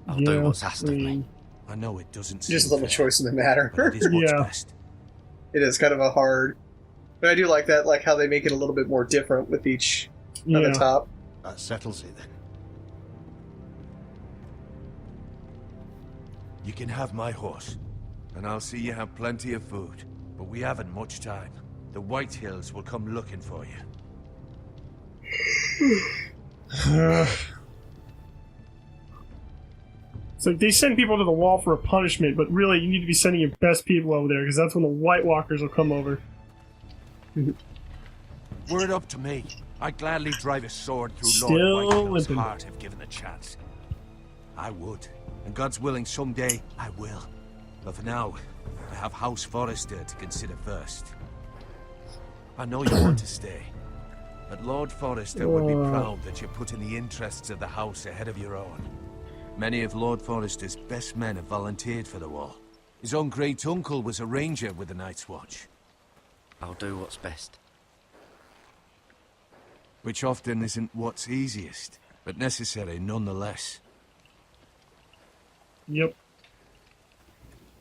I'll do what's asked of me. I know it doesn't seem Just a little fair, choice in the matter. but it is what's Yeah. best. It is kind of a hard, but I do like that, like how they make it a little bit more different with each on Yeah. the top. That settles it then. You can have my horse, and I'll see you have plenty of food. But we haven't much time. The White Hills will come looking for you. It's like they send people to the wall for a punishment, but really you need to be sending your best people over there, because that's when the White Walkers will come over. Were it up to me, I'd gladly drive a sword through Still Lord Whitehill's limping. heart if given the chance. I would, and God's willing someday I will. But for now, I have House Forrester to consider first. I know you want to stay, but Lord Forrester would be proud that you're putting the interests of the house ahead of your own. Many of Lord Forrester's best men have volunteered for the war. His own great-uncle was a ranger with the Night's Watch. I'll do what's best. Which often isn't what's easiest, but necessary nonetheless. Yep.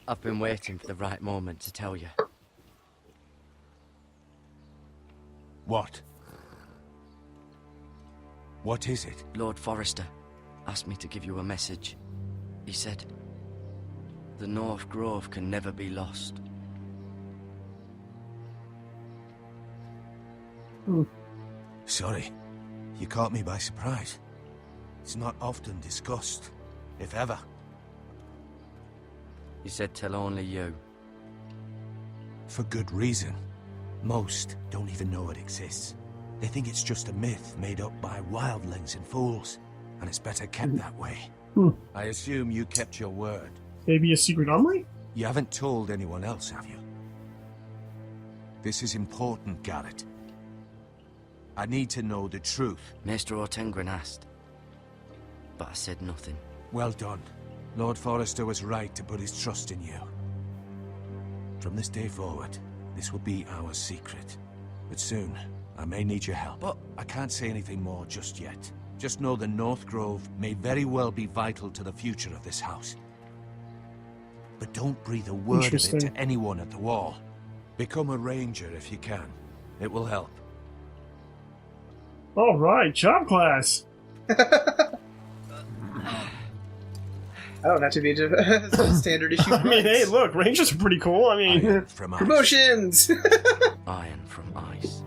I've been waiting for the right moment to tell you. What? What is it? Lord Forrester asked me to give you a message. He said, the North Grove can never be lost. Sorry, you caught me by surprise. It's not often discussed, if ever. He said tell only you. For good reason. Most don't even know it exists. They think it's just a myth made up by wildlings and fools, and it's better kept that way. I assume you kept your word. Maybe a secret armory? You haven't told anyone else, have you? This is important, Garrett. I need to know the truth. Maester Ortengren asked, but I said nothing. Well done. Lord Forrester was right to put his trust in you. From this day forward, this will be our secret. But soon, I may need your help. But I can't say anything more just yet. Just know the North Grove may very well be vital to the future of this house. But don't breathe a word of it to anyone at the wall. Become a ranger if you can. It will help. All right, job class. I don't have to be a standard issue. I mean, hey, look, rangers are pretty cool. I mean, promotions. Iron from ice.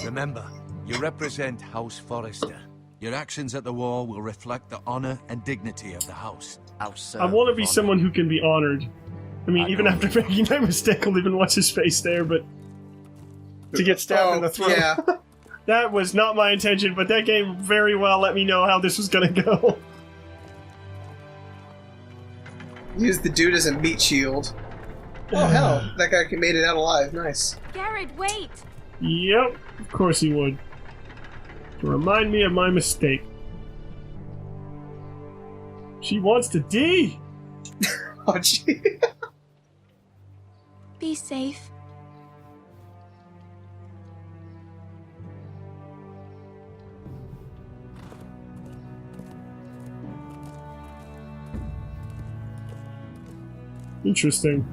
Remember, you represent House Forrester. Your actions at the wall will reflect the honor and dignity of the house. I want to be someone who can be honored. I mean, even after making that mistake, I'll even watch his face there, but to get stabbed in the throat. Yeah. That was not my intention, but that game very well let me know how this was going to go. Use the dude as a meat shield. Oh, hell. That guy made it out alive. Nice. Garrett, wait! Yep, of course he would. To remind me of my mistake. She wants to D! Oh, gee. Be safe. Interesting.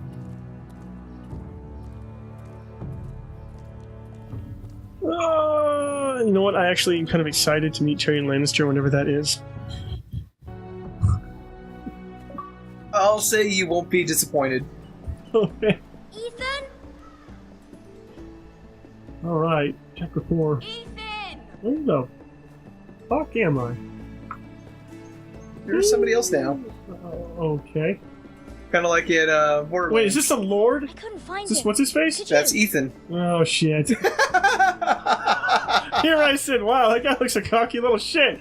You know what? I actually am kind of excited to meet Tyrion Lannister whenever that is. I'll say you won't be disappointed. Okay. Ethan? Alright, chapter 4. Ethan! Where the fuck am I? There's somebody else now. Okay. Kind of like in Borderlands. Wait, is this a lord? I couldn't find Is this him. what's his face? That's Ethan. Oh shit. Here I said, wow, that guy looks a cocky little shit.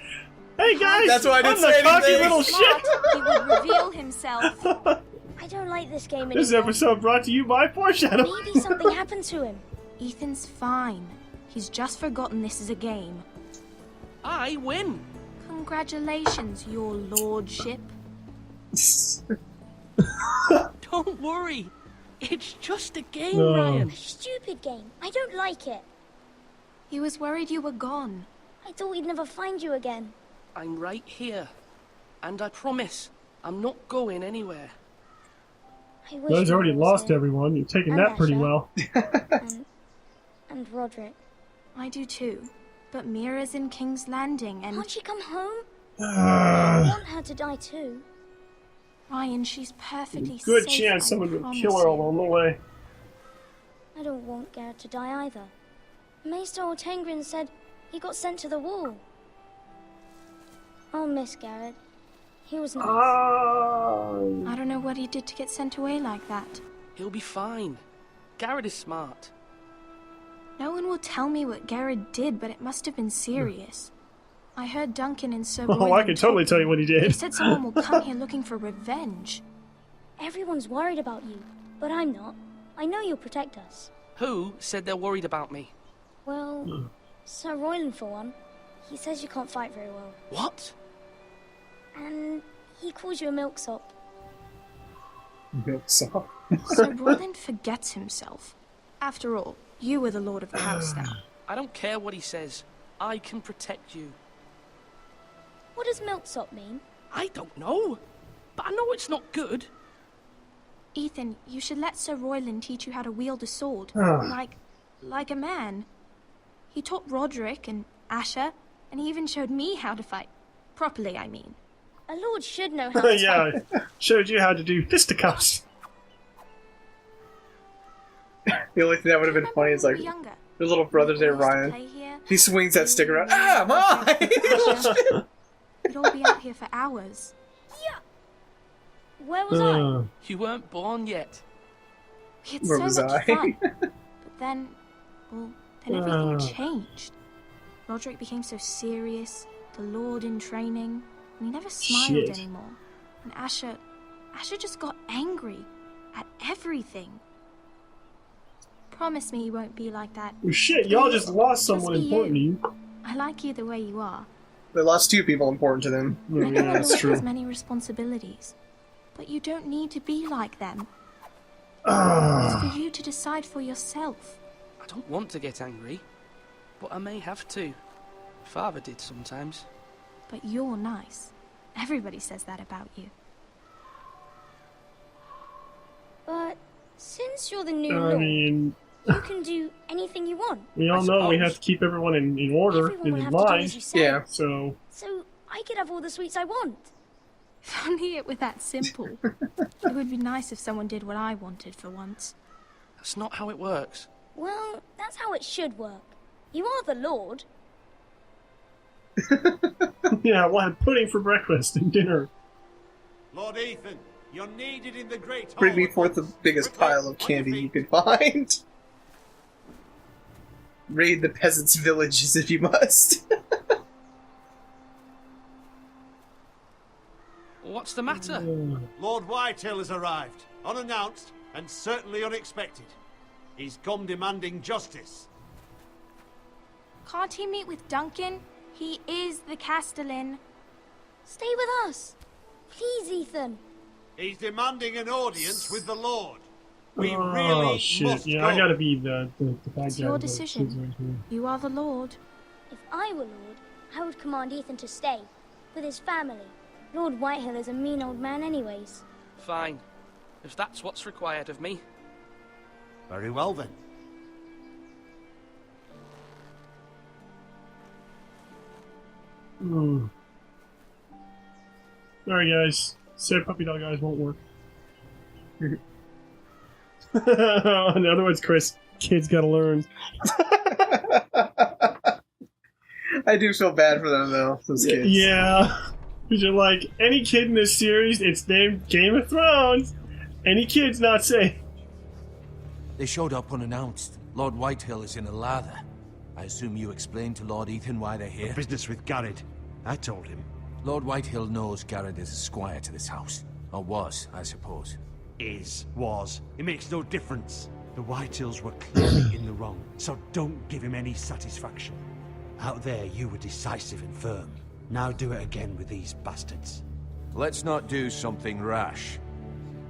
Hey guys! That's why I didn't I'm say the cocky anything. little Smart. shit! He would reveal himself. I don't like this game anymore. This episode brought to you by Foreshadow. Maybe something happened to him. Ethan's fine. He's just forgotten this is a game. I win. Congratulations, your lordship. Don't worry. It's just a game, No. Ryan. Stupid game. I don't like it. He was worried you were gone. I thought we'd never find you again. I'm right here. And I promise, I'm not going anywhere. I wish He's we already were lost there. everyone. You've taken And that pretty Asher. well. And Roderick. I do too. But Mira's in King's Landing and... Can't she come home? I want her to die too. Ryan, she's perfectly Good safe, chance I someone would promise kill her you. along the way. I don't want Garrett to die either. Maester Ortengren said he got sent to the wall. I'll miss Garrett. He was nice. I don't know what he did to get sent away like that. He'll be fine. Garrett is smart. No one will tell me what Garrett did, but it must have been serious. I heard Duncan and Sir Royland Oh, I can totally tell you what he They did. said someone will come here looking for revenge. Everyone's worried about you, but I'm not. I know you'll protect us. Who said they're worried about me? Well, Sir Royland for one. He says you can't fight very well. What? And he calls you a milksop. Milksop. Sir Royland forgets himself. After all, you are the lord of the house now. I don't care what he says. I can protect you. What does milksop mean? I don't know. But I know it's not good. Ethan, you should let Sir Royland teach you how to wield a sword. Ah. Like a man. He taught Roderick and Asher, and he even showed me how to fight. Properly, I mean. A lord should know how to Yeah, I showed you how to do fisticuffs. The only thing that would have been funny is like Younger. their little brother's there, Ryan. Play here. He swings that stick around. Ah, mine! We'd all be out here for hours. Where was I? You weren't born yet. We had Where so was much I? fun. But then everything Ah. changed. Roderick became so serious, the Lord in training. and he never smiled Shit. anymore. And Asher just got angry at everything. Promise me you won't be like that. Well, shit, y'all just lost someone Just be important to you. I like you the way you are. They lost 2 people important to them. I know Yeah, a that's lord true. has many responsibilities, but you don't need to be like them. Ah. It's for you to decide for yourself. I don't want to get angry, but I may have to. Father did sometimes. But you're nice. Everybody says that about you. But since you're the new I lord, mean, you can do anything you want. we all know we have to keep everyone in order, Everyone in will have to do line. as you say. Yeah. So, So I could have all the sweets I want. If only it were that simple. It would be nice if someone did what I wanted for once. That's not how it works. Well, that's how it should work. You are the lord. yeah, we'll have pudding for breakfast and dinner. Lord Ethan, you're needed in the great hall. Bring me forth the biggest pile of candy you can find. Raid the peasants' villages if you must. What's the matter? Lord Whitehill has arrived, unannounced and certainly unexpected. He's come demanding justice. Can't he meet with Duncan? He is the Castellan. Stay with us. Please, Ethan. He's demanding an audience with the Lord. We Oh, really shit. must Yeah, go. I gotta be the bad It's guy. your with the kids decision. right here. You are the Lord. If I were lord, I would command Ethan to stay with his family. Lord Whitehill is a mean old man anyways. Fine. If that's what's required of me. Very well then. Sorry, guys. Say puppy dog eyes won't work. In other words, Chris, kids gotta learn. I do feel bad for them, though, those kids. Yeah. Because you're like, any kid in this series, it's named Game of Thrones. Any kid's not safe. They showed up unannounced. Lord Whitehill is in a lather. I assume you explained to Lord Ethan why they're here? Business with Garrett. I told him. Lord Whitehill knows Garrett is a squire to this house. Or was, I suppose. Was. It makes no difference. The Whitehills were clearly in the wrong, so don't give him any satisfaction. Out there, you were decisive and firm. Now do it again with these bastards. Let's not do something rash.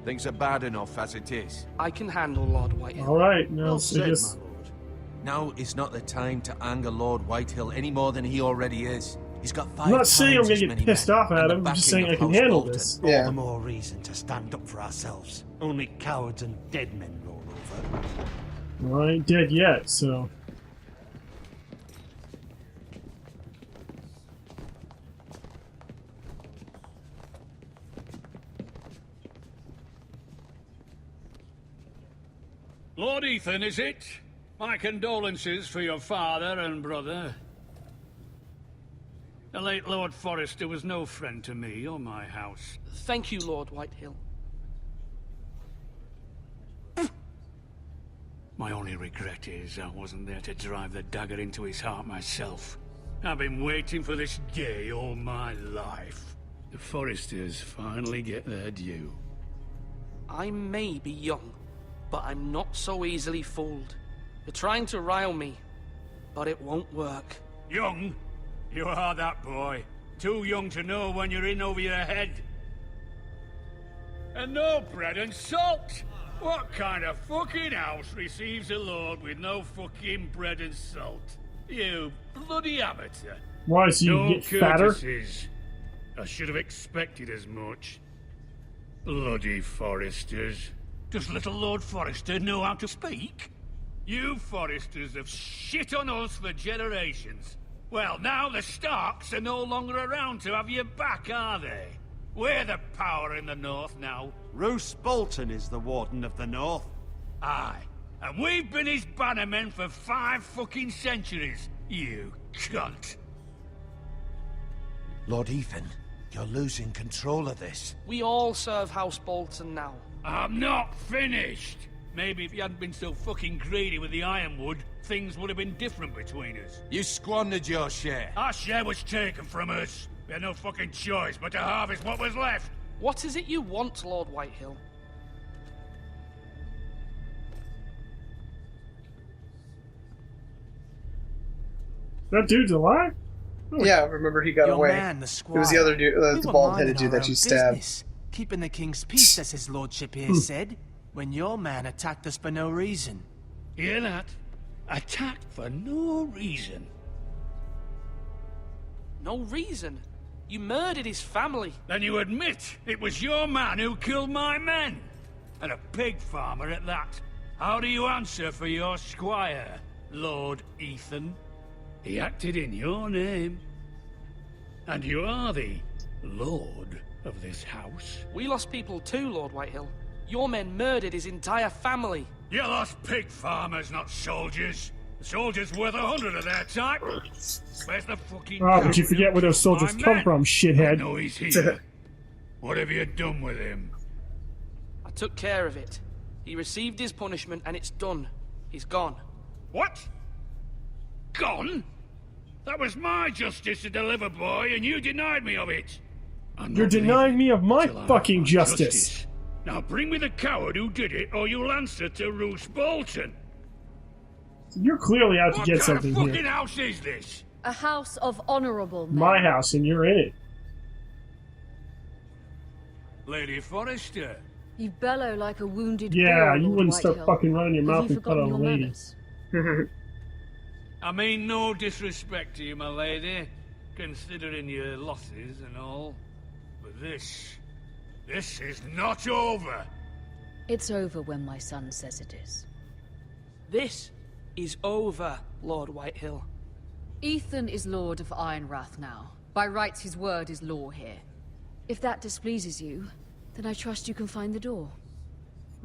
Things are bad enough as it is. I can handle Lord Whitehill. Alright, now Well so said, just... my lord. Now is not the time to anger Lord Whitehill any more than he already is. He's got 5 I'm not saying I'm times gonna as get many pissed men off at and the him, I'm just backing saying I of can House handle Bolton. this. All Yeah. the more reason to stand up for ourselves. Only cowards and dead men roll over. Well, I ain't dead yet, so... Lord Ethan, is it? My condolences for your father and brother. The late Lord Forrester was no friend to me or my house. Thank you, Lord Whitehill. My only regret is I wasn't there to drive the dagger into his heart myself. I've been waiting for this day all my life. The Forresters finally get their due. I may be young, but I'm not so easily fooled. You're trying to rile me, but it won't work. Young? You are that boy. Too young to know when you're in over your head. And no bread and salt! What kind of fucking house receives a lord with no fucking bread and salt? You bloody amateur. Why, so you no get fatter? courtesies. I should have expected as much. Bloody Forresters. Does little Lord Forrester know how to speak? You Forresters have shit on us for generations. Well, now the Starks are no longer around to have you back, are they? We're the power in the north now. Roose Bolton is the Warden of the North. Aye. And we've been his bannermen for 5 fucking centuries, you cunt. Lord Ethan, you're losing control of this. We all serve House Bolton now. I'm not finished. Maybe if you hadn't been so fucking greedy with the ironwood, things would have been different between us. You squandered your share. Our share was taken from us. We had no fucking choice but to harvest what was left. What is it you want, Lord Whitehill? That dude's alive? Oh. Yeah, remember he got Your away. man, the It was the other dude, We the were bald-headed minding dude our that you own stabbed. business, keeping the king's peace, as his lordship here said, when your man attacked us for no reason. Hear that? Attacked for no reason. No reason? You murdered his family. Then you admit it was your man who killed my men. And a pig farmer at that. How do you answer for your squire, Lord Ethan? He acted in your name. And you are the lord of this house. We lost people too, Lord Whitehill. Your men murdered his entire family. You lost pig farmers, not soldiers. The soldiers worth 100 of their type. Where's the fucking... Oh, but you forget where those soldiers come from, shithead. No, he's here. What have you done with him? I took care of it. He received his punishment and it's done. He's gone. What? Gone? That was my justice to deliver, boy, and you denied me of it. You're denying me of my fucking justice. Now bring me the coward who did it, or you'll answer to Roose Bolton. You're clearly out to get something What kind of here. fucking house is this? A house of honorable men. My house, and you're in it. Lady Forrester. You bellow like a wounded Yeah, boar, you Lord wouldn't start Whitehill. fucking running your Have mouth you and cut forgotten on a your lady. manners? I mean no disrespect to you, my lady, considering your losses and all. But this is not over. It's over when my son says it is. This is over, Lord Whitehill. Ethan is Lord of Ironrath now. By rights, his word is law here. If that displeases you, then I trust you can find the door.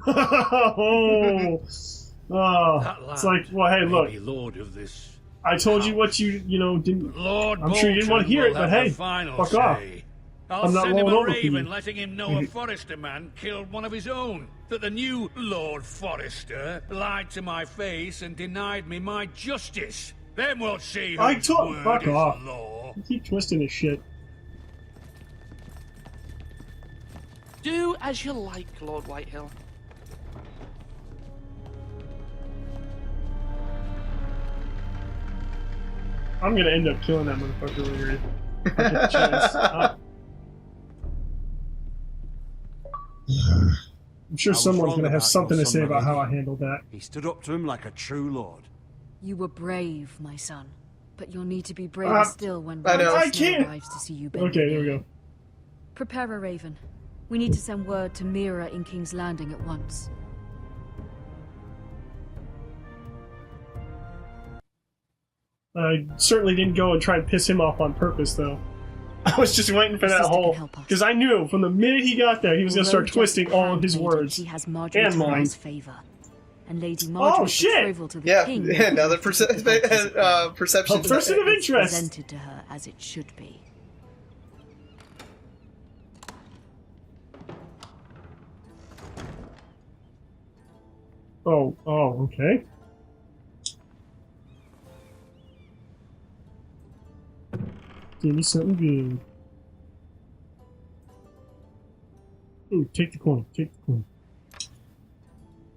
Oh, it's like, well, hey, look. Lord of this. I told you what you didn't. Lord I'm sure you didn't want to hear it, but hey, fuck off. I'll I'm not send him rolling a over for raven you. letting him know a Forrester man killed one of his own. That the new Lord Forrester lied to my face and denied me my justice. Then we'll see I whose told. word Fuck is off. law. You keep twisting his shit. Do as you like, Lord Whitehill. I'm gonna end up killing that motherfucker over here. If I get the chance. I'm sure I was someone's wrong gonna have about something your to say son, about my how I lady. handled that. He stood up to him like a true lord. You were brave, my son. But you'll need to be braver still when I know. I Snow can't. arrives to see you bend Okay, the there we knee. go. Prepare a raven. We need to send word to Mira in King's Landing at once. I certainly didn't go and try and piss him off on purpose, though. I was just waiting for Your that sister whole... can help us. Because I knew from the minute he got there, he was going to start Although twisting just all of his handmaiden, words. She has Marjorie And mine. Tyrell's favor. And Lady Marjorie's shit! betrothal to the Yeah, king. another perception. A person of interest! Presented to her as it should be. Oh, okay. Give me something good. Ooh, take the coin. Take the coin.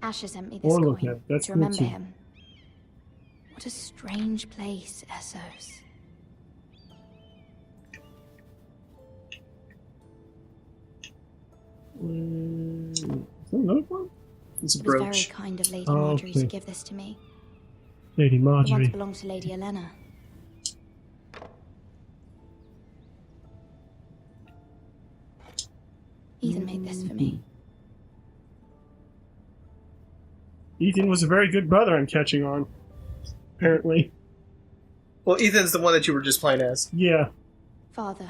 Asher sent me this Or look coin at it. That's to cool remember too. him. What a strange place, Essos. Is that another one? It's a It was very brooch. kind of Lady Oh, Marjorie to okay. give this to me. Lady It once Marjorie. belonged to Lady Elena. Ethan made this for me. Ethan was a very good brother, I'm catching on. Apparently. Well, Ethan's the one that you were just playing as. Yeah. Father,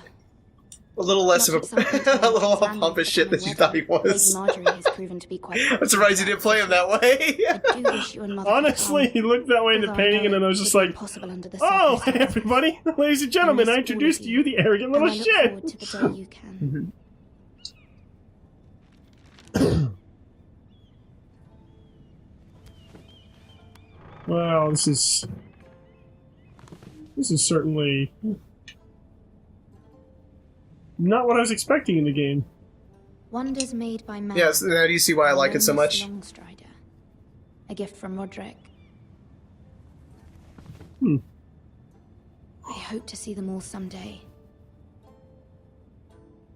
A little less of much a, like something a little King's Landing pompous for shit the than you coming thought he wedding, was. Lady Marjorie has proven to be quite I'm surprised you didn't play him that way. I do wish you and Mother could Honestly, come. he looked that way in the Although I painting, and know then I was it just would be like, impossible under the oh, hey circumstances. everybody, ladies and gentlemen, I miss all introduced of to you the arrogant little and I look shit. forward to the day you can. Well, this is certainly not what I was expecting in the game. Wonders made by man. Yes, now do you see why I like it so much? Longstrider. A gift from Roderick. I hope to see them all someday.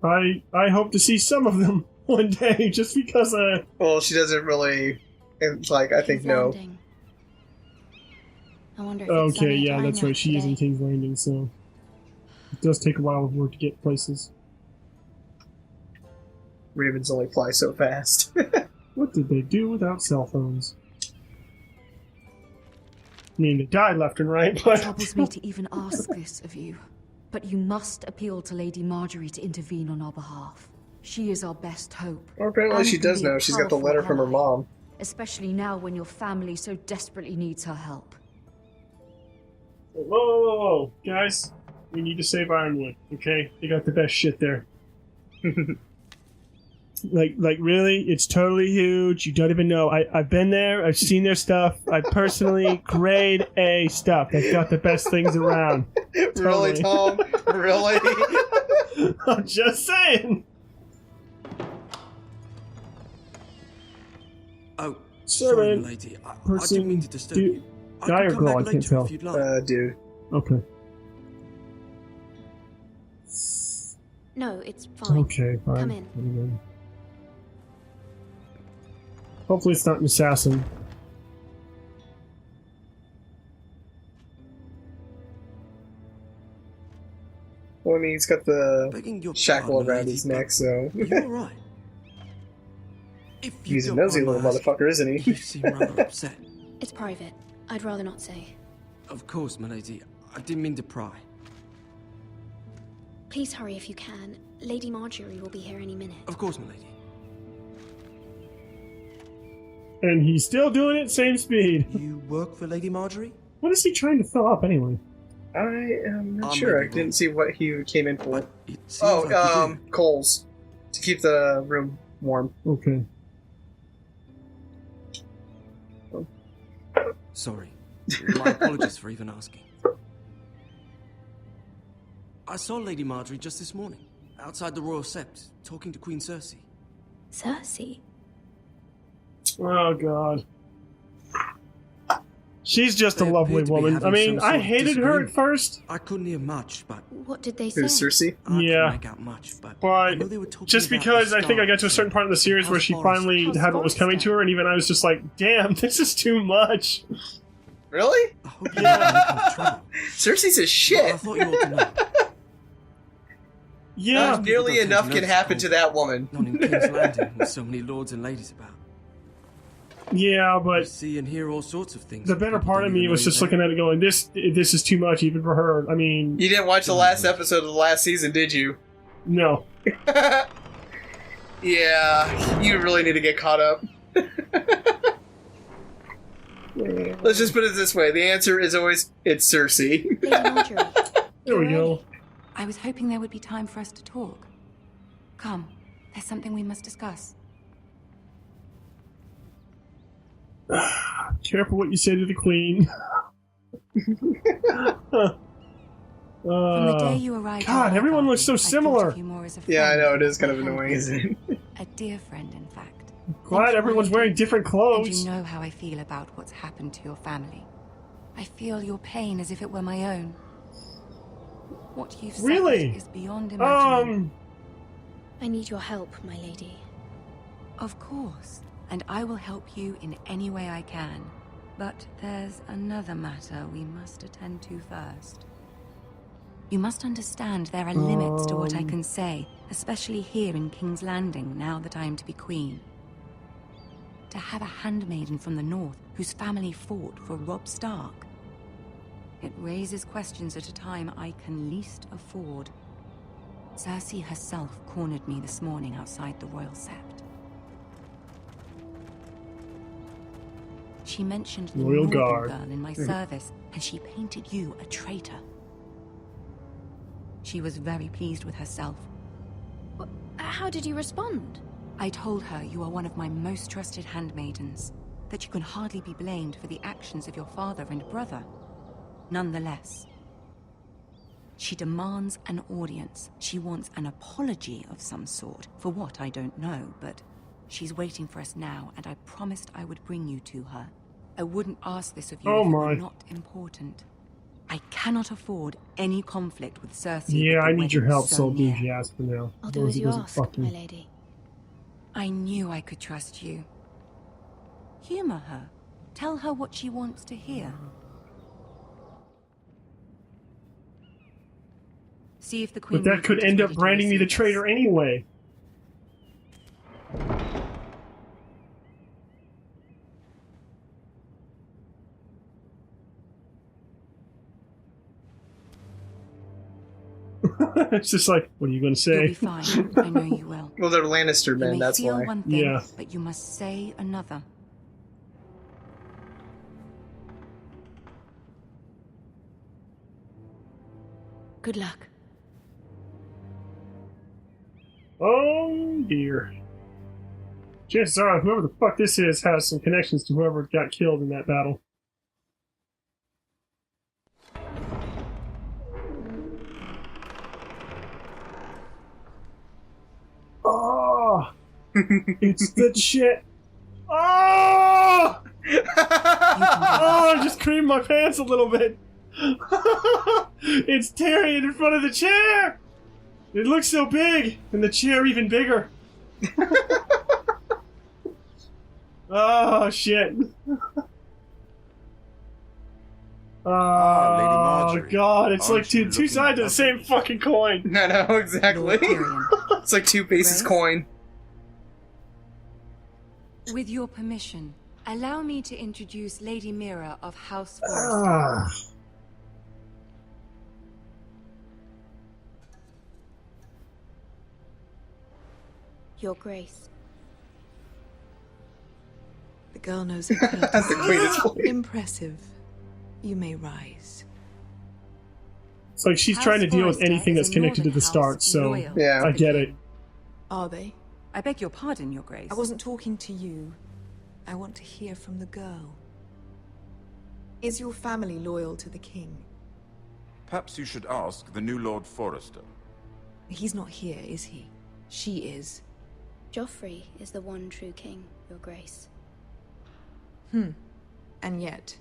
I hope to see some of them one day, just because Well, she doesn't really... Like, I think no. I wonder if okay, yeah, that's right. She is in King's Landing, so it does take a while of work to get places. Ravens only fly so fast. What did they do without cell phones? I mean, they died left and right, but... It troubles me to even ask this of you, but you must appeal to Lady Marjorie to intervene on our behalf. She is our best hope. Well, apparently she does know. She's got the letter from her mom. Especially now when your family so desperately needs her help. Whoa, guys. We need to save Ironwood, okay? They got the best shit there. like really? It's totally huge. You don't even know. I've been there. I've seen their stuff. I personally grade A stuff. They've got the best things around. Really, Tom? Really? I'm just saying. Oh, sorry, lady. I didn't mean to disturb you. Guy or girl? I can't tell. Dude. Okay. No, it's fine. Okay, fine. Come in. Hopefully it's not an assassin. Well, I mean, he's got the shackle around his neck, so... You're right. He's a nosy little motherfucker, isn't he? You seem rather upset. It's private. I'd rather not say. Of course, my lady. I didn't mean to pry. Please hurry if you can. Lady Marjorie will be here any minute. Of course, my lady. And he's still doing it same speed. You work for Lady Marjorie? What is he trying to fill up anyway? I am not sure. I didn't see what he came in for. Oh, coals. To keep the room warm. Okay. Sorry. My apologies for even asking. I saw Lady Marjorie just this morning, outside the Royal Sept, talking to Queen Cersei. Cersei? Oh, God. She's just a lovely woman. I mean, I hated her at first. I couldn't hear much, but... What did they say? Who's Cersei? Yeah. Make out much, but just because I think I got to a certain part of the series where she finally had what was coming to her, and even I was just like, damn, this is too much. Really? Yeah. Cersei's a shit. I thought you ought to know. Yeah. Not nearly enough can happen to that woman. Not in King's Landing with so many lords and ladies about. Yeah, but you see and hear all sorts of things. The better part of me was just looking at it going, this is too much even for her. I mean... You didn't watch the last episode of the last season, did you? No. Yeah, you really need to get caught up. Let's just put it this way. The answer is always, it's Cersei. Lady Marjorie. There we go. I was hoping there would be time for us to talk. Come, there's something we must discuss. Careful what you say to the Queen. From the day you arrived, God, everyone looks so similar. Yeah, I know, it is kind of annoying, isn't it? A dear friend, in fact. Glad everyone's wearing different clothes. And you know how I feel about what's happened to your family. I feel your pain as if it were my own. What you've said is beyond imagining. I need your help, my lady. Of course, and I will help you in any way I can. But there's another matter we must attend to first. You must understand there are limits to what I can say, especially here in King's Landing, now that I am to be queen. To have a handmaiden from the north whose family fought for Robb Stark. It raises questions at a time I can least afford. Cersei herself cornered me this morning outside the Royal Sept. She mentioned the Royal Northern Guard girl in my service, and she painted you a traitor. She was very pleased with herself. How did you respond? I told her you are one of my most trusted handmaidens, that you can hardly be blamed for the actions of your father and brother. Nonetheless, She demands an audience. She wants an apology of some sort. For what, I don't know, but she's waiting for us now, and I promised I would bring you to her. I wouldn't ask this of you if it were not important. I cannot afford any conflict with Cersei. Yeah, I need your help, so Soul near. Jasper now. I'll do as you ask, my lady. I knew I could trust you. Humor her. Tell her what she wants to hear. See if the Queen. But that could end up branding me the traitor anyway. It's just like, what are you going to say? You'll be fine. I know you will. Well, they're Lannister men, you may that's feel why. one thing, but you must say another. Good luck. Oh dear. Chances are, whoever the fuck this is has some connections to whoever got killed in that battle. Oh! It's the shit! Oh! Oh, I just creamed my pants a little bit. It's Tyrion in front of the chair! It looks so big, and the chair even bigger. Oh, shit. Oh, God, it's like two sides of the same fucking coin. I know, exactly. It's like two faces coin. With your permission, allow me to introduce Lady Mira of House Forrester. Your Grace. The girl knows her place. The Queen is fully. Impressive. You may rise. It's like she's trying to deal with anything that's connected to the start, so yeah, I get it. Are they? I beg your pardon, Your Grace. I wasn't talking to you. I want to hear from the girl. Is your family loyal to the king? Perhaps you should ask the new Lord Forrester. He's not here, is he? She is. Joffrey is the one true king, Your Grace. And yet,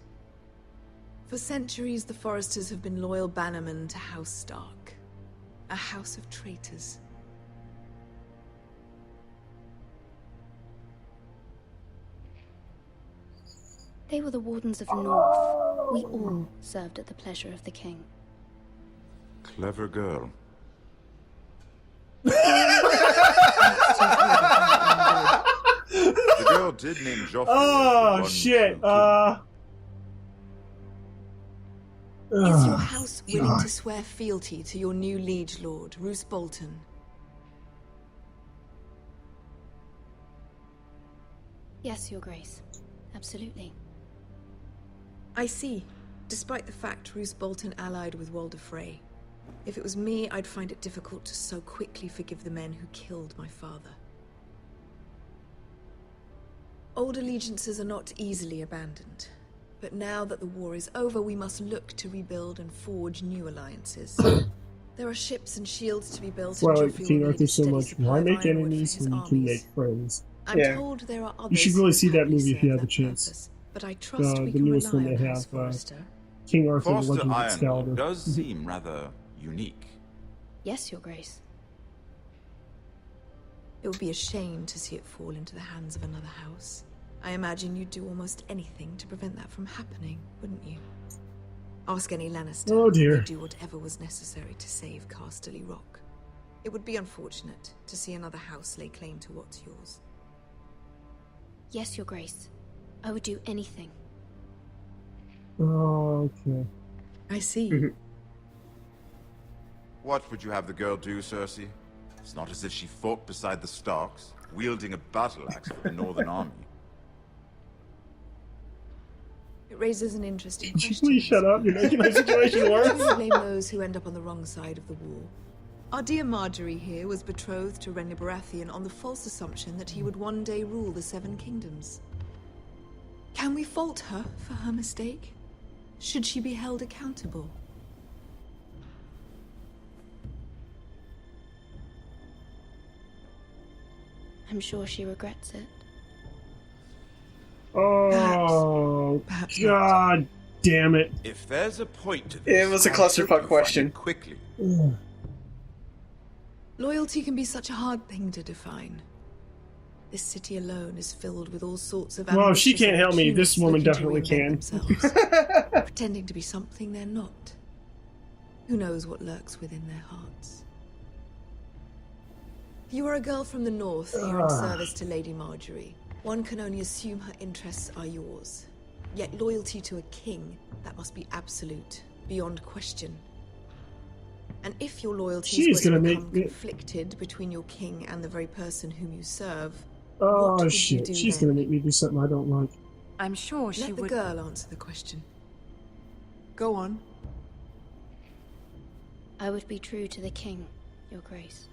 for centuries the Forresters have been loyal bannermen to House Stark. A house of traitors. They were the Wardens of North. We all served at the pleasure of the king. Clever girl. The girl did name Joffrey. Oh, shit. Is your house willing to swear fealty to your new liege lord, Roose Bolton? Yes, Your Grace. Absolutely. I see. Despite the fact Roose Bolton allied with Walder Frey. If it was me, I'd find it difficult to so quickly forgive the men who killed my father. Old allegiances are not easily abandoned. But now that the war is over, we must look to rebuild and forge new alliances. There are ships and shields to be built. Well, I like King Arthur so much. Why make enemies when you can make friends? I'm told there are others. You should really see that movie if you have the chance. But I trust we the can newest one rely they on have, House Forrester. King Arthur, the Forster Legend of Ironwood Excalibur. does seem rather unique. Yes, Your Grace. It would be a shame to see it fall into the hands of another house. I imagine you'd do almost anything to prevent that from happening, wouldn't you? Ask any Lannister. Oh dear. They'd do whatever was necessary to save Casterly Rock. It would be unfortunate to see another house lay claim to what's yours. Yes, Your Grace. I would do anything. Oh, okay. I see. What would you have the girl do, Cersei? It's not as if she fought beside the Starks, wielding a battle axe for the Northern Army. It raises an interesting Could you question. please shut up? You're making my situation worse. Blame those who end up on the wrong side of the war. Our dear Marjorie here was betrothed to Renly Baratheon on the false assumption that he would one day rule the Seven Kingdoms. Can we fault her for her mistake? Should she be held accountable? I'm sure she regrets it. Oh, Perhaps God damn it. If there's a point to this, It was a I hope clusterfuck you question. find it quickly. Loyalty can be such a hard thing to define. This city alone is filled with all sorts of Well, if she ambitious can't help me, this opportunists woman looking to definitely reinvent can. themselves, pretending to be something they're not. Who knows what lurks within their hearts? You are a girl from the north, here in service to Lady Marjorie. One can only assume her interests are yours. Yet loyalty to a king, that must be absolute, beyond question. And if your loyalties were to become conflicted between your king and the very person whom you serve, what Oh would shit, you do she's then? gonna make me do something I don't like. I'm sure she Let the would. girl answer the question. Go on. I would be true to the king, Your Grace.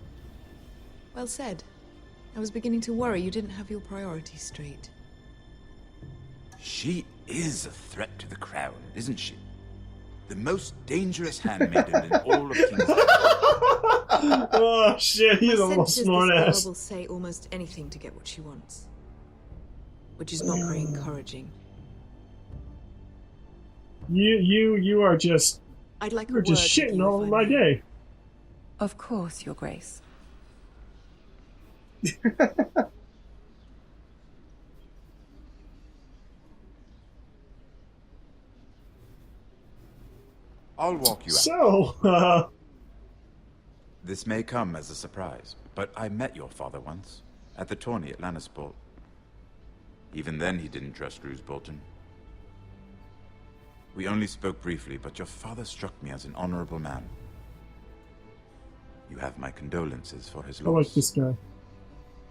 Well said. I was beginning to worry you didn't have your priorities straight. She is a threat to the crown, isn't she? The most dangerous handmaiden in all of King's Oh shit, he's a little Sense is smart this girl ass. will say almost anything to get what she wants. Which is not very encouraging. You are just I'd like you're a just word with shitting you, all if over I my may. day. Of course, Your Grace. I'll walk you out. So, This may come as a surprise, but I met your father once, at the tourney at Lannisport. Even then he didn't trust Roose Bolton. We only spoke briefly, but your father struck me as an honorable man. You have my condolences for his I loss. like this guy.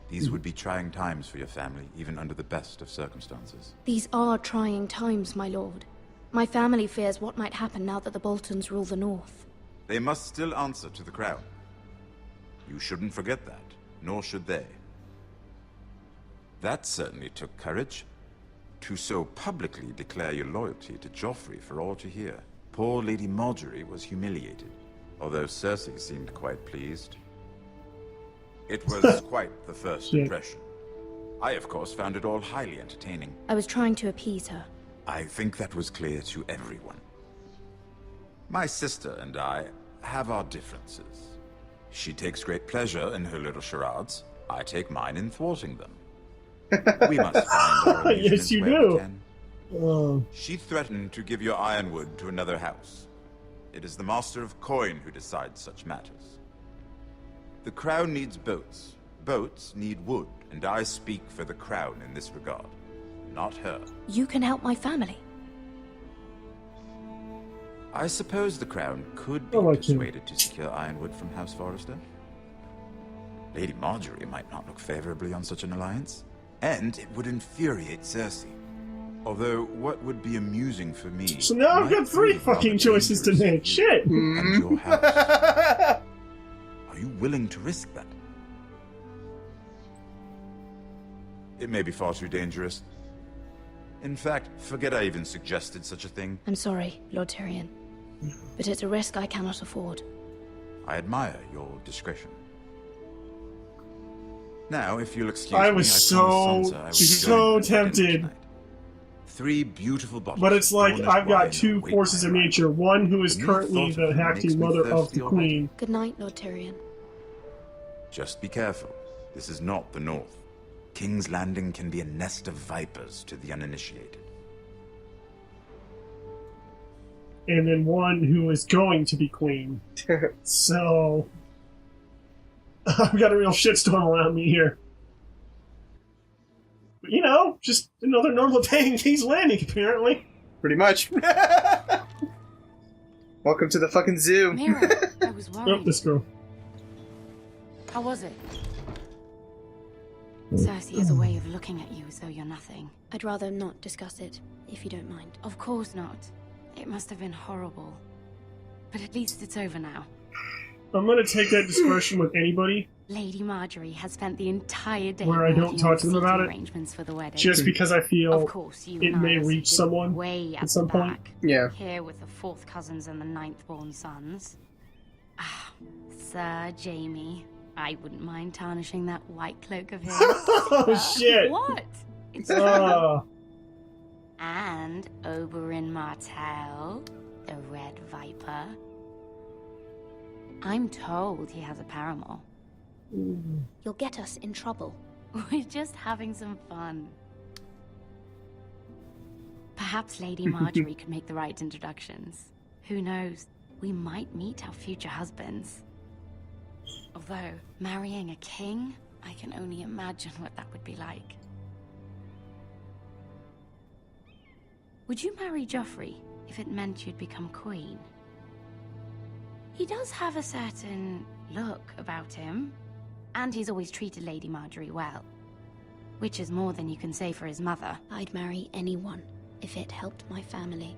These would be trying times for your family, even under the best of circumstances. These are trying times, my lord. My family fears what might happen now that the Boltons rule the north. They must still answer to the crown. You shouldn't forget that, nor should they. That certainly took courage. To so publicly declare your loyalty to Joffrey for all to hear. Poor Lady Marjorie was humiliated, although Cersei seemed quite pleased. It was quite the first impression. I, of course, found it all highly entertaining. I was trying to appease her. I think that was clear to everyone. My sister and I have our differences. She takes great pleasure in her little charades. I take mine in thwarting them. We must find our Yes, amusements you where we do. can. Oh. She threatened to give your ironwood to another house. It is the Master of Coin who decides such matters. The crown needs boats. Boats need wood, and I speak for the crown in this regard, not her. You can help my family. I suppose the crown could be persuaded to secure ironwood from House Forrester. Lady Marjorie might not look favorably on such an alliance, and it would infuriate Cersei. Although, what would be amusing for me... So now I've got 3 fucking choices to make. Shit! And your house. Are you willing to risk that? It may be far too dangerous. In fact, forget I even suggested such a thing. I'm sorry, Lord Tyrion. But it's a risk I cannot afford. I admire your discretion. Now, if you'll excuse I me, was promised Sansa I would so join her for dinner tempted. tonight. 3 beautiful bottles. But it's like Dornish I've got wine 2 await forces my of arrival. nature. One who is The mere currently thought of the them acting makes me mother of thirsty the already. queen. Good night, Lord Tyrion. Just be careful. This is not the North. King's Landing can be a nest of vipers to the uninitiated. And then one who is going to be queen. So I've got a real shitstorm around me here. But you know, just another normal day in King's Landing, apparently. Pretty much. Welcome to the fucking zoo. Mira, I was worried. Oh, this girl. How was it? Cersei has a way of looking at you as though you're nothing. I'd rather not discuss it, if you don't mind. Of course not. It must have been horrible. But at least it's over now. I'm gonna take that discussion with anybody Lady Marjorie has spent the entire day where I don't working talk on to them seating about it. arrangements for the wedding. Just because I feel Of course, you it and may I are reach sitting someone way at at some the point. back, Yeah. Here with the 4th cousins and the 9th born sons. Ah, Sir Jaime. I wouldn't mind tarnishing that white cloak of his. Oh, shit. What? It's Oh. And Oberyn Martell, the Red Viper. I'm told he has a paramour. You'll get us in trouble. We're just having some fun. Perhaps Lady Marjorie could make the right introductions. Who knows? We might meet our future husbands. Although, marrying a king, I can only imagine what that would be like. Would you marry Joffrey if it meant you'd become queen? He does have a certain look about him, and he's always treated Lady Marjorie well. Which is more than you can say for his mother. I'd marry anyone if it helped my family.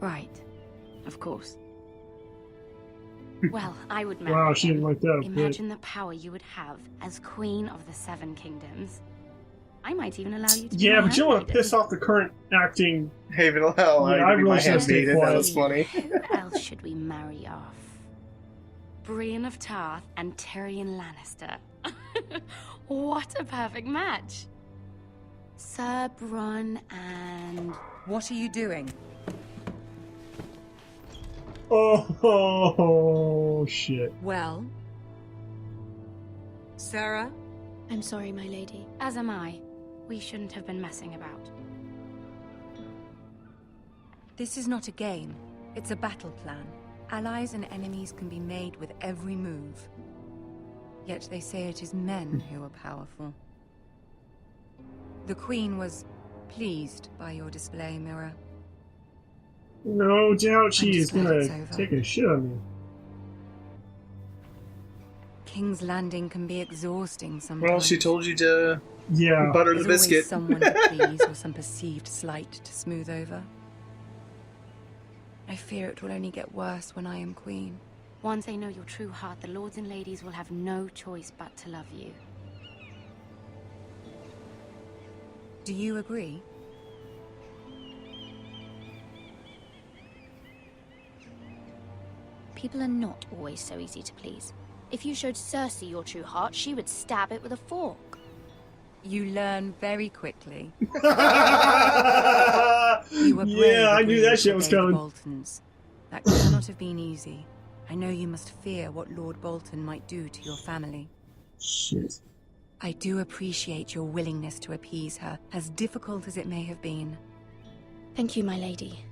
Right. Of course. Well, I would marry Wow, she him. didn't like that. Imagine the power you would have as Queen of the Seven Kingdoms. I might even allow you to be Yeah, my but you don't want to handmaiden. piss off the current acting. Haven allow Yeah, I really should stay handmaiden. That quiet. was funny. Who else should we marry off? Brienne of Tarth and Tyrion Lannister. What a perfect match. Sir Bronn and... What are you doing? Oh, shit. Well? Sarah? I'm sorry, my lady. As am I. We shouldn't have been messing about. This is not a game. It's a battle plan. Allies and enemies can be made with every move. Yet they say it is men who are powerful. The Queen was pleased by your display, Mira. No doubt she is glad it's gonna over. take a shit on me. King's Landing can be exhausting sometimes. Well, she told you to Yeah. butter the There's always biscuit. someone to please or some perceived slight to smooth over. I fear it will only get worse when I am queen. Once they know your true heart, the lords and ladies will have no choice but to love you. Do you agree? People are not always so easy to please. If you showed Cersei your true heart, she would stab it with a fork. You learn very quickly. You were Yeah, I knew brave that shit to was obey the coming. Boltons. That cannot have been easy. I know you must fear what Lord Bolton might do to your family. Shit. I do appreciate your willingness to appease her, as difficult as it may have been. Thank you, my lady.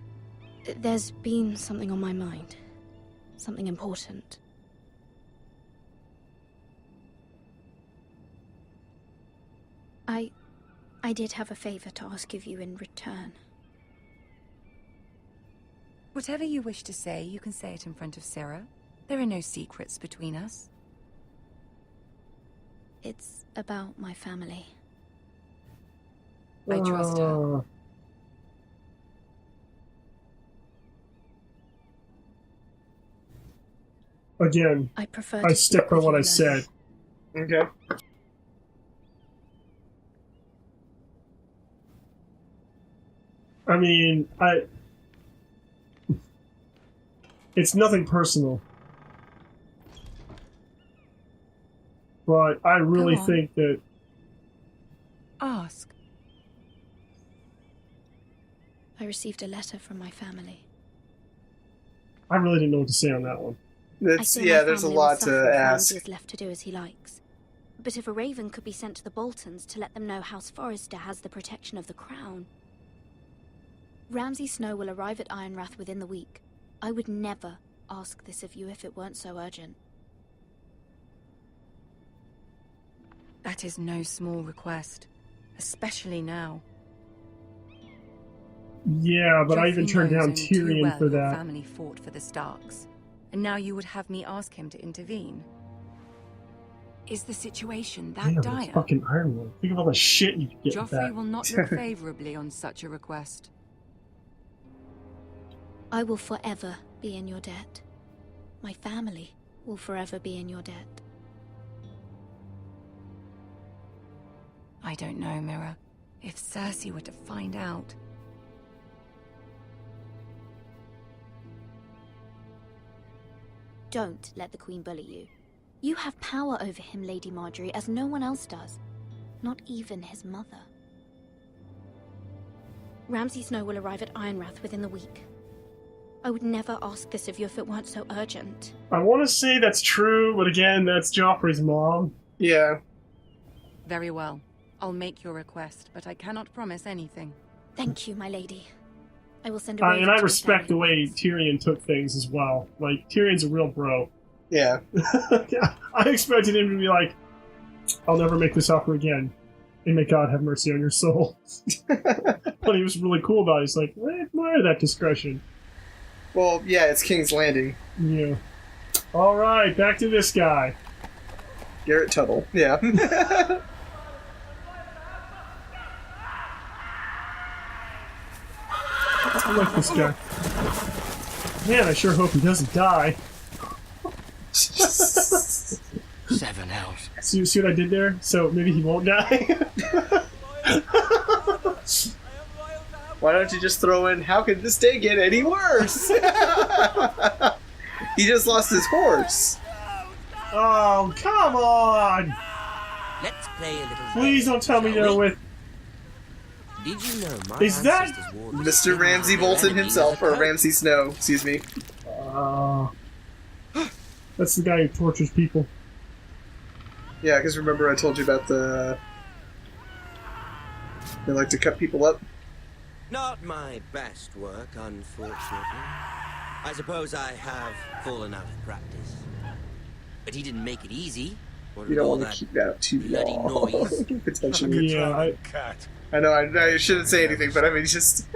There's been something on my mind. Something important. I did have a favor to ask of you in return. Whatever you wish to say, you can say it in front of Sarah. There are no secrets between us. It's about my family. I trust her. Again, I prefer I to stick speak by with what you I alone. said. Okay. I mean, it's nothing personal. But I really Go on. think that Ask. I received a letter from my family. I really didn't know what to say on that one. I say Yeah, my there's a family lot will suffer to if ask. Ramsay is left to do as he likes. But if a raven could be sent to the Boltons to let them know House Forrester has the protection of the crown. Ramsay Snow will arrive at Ironrath within the week. I would never ask this of you if it weren't so urgent. That is no small request, especially now. Yeah, but I even Joffrey turned knows down only too Tyrion well for your that. family fought for the Starks, and now you would have me ask him to intervene. Is the situation that Damn, it's dire? fucking Ironwood. Think of all the shit you could get with Joffrey that. will not look favorably on such a request. I will forever be in your debt. My family will forever be in your debt. I don't know, Mira. If Cersei were to find out... Don't let the Queen bully you. You have power over him, Lady Marjorie, as no one else does. Not even his mother. Ramsay Snow will arrive at Ironrath within the week. I would never ask this of you if it weren't so urgent. I want to say that's true, but again, that's Joffrey's mom. Yeah. Very well. I'll make your request, but I cannot promise anything. Thank you, my lady. I will send a And I respect the way Tyrion took things as well. Like, Tyrion's a real bro. Yeah. Yeah. I expected him to be like, I'll never make this offer again. And may God have mercy on your soul. But he was really cool about it. He's like, I admire that discretion. Well, yeah, it's King's Landing. Yeah. Alright, back to this guy. Garrett Tuttle. Yeah. I like this guy. Man, I sure hope he doesn't die. 7 hells. See what I did there? So maybe he won't die? Why don't you just throw in, how could this day get any worse? He just lost his horse. Oh, come on! Let's play a little. Please don't tell me you're with... Did you know my Is that Mr. Ramsay Bolton himself, or Ramsay Snow, excuse me. That's the guy who tortures people. Yeah, because remember I told you about the... They like to cut people up? Not my best work, unfortunately. I suppose I have fallen out of practice. But he didn't make it easy. You don't want to keep that up too bloody long. noise. Potentially. Yeah, I know, I shouldn't say anything, but I mean, just...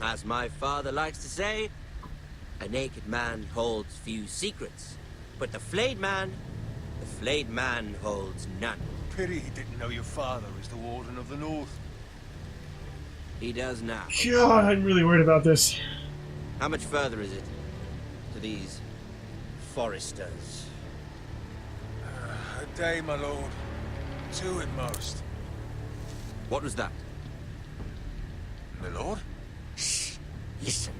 As my father likes to say, a naked man holds few secrets. But the flayed man holds none. Pity he didn't know your father is the Warden of the North. He does now. God, I'm really worried about this. How much further is it to these foresters? A day, my lord. 2 at most. What was that? My lord? Shh. Listen.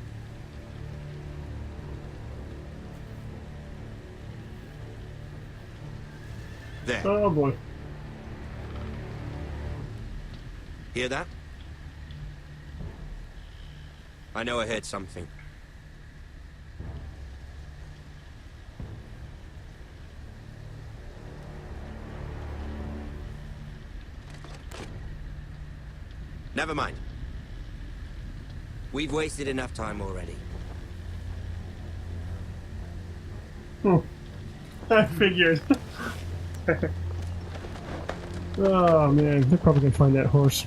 There. Oh boy. Hear that? I know I heard something. Never mind. We've wasted enough time already. I figured. Oh man, they're probably gonna find that horse.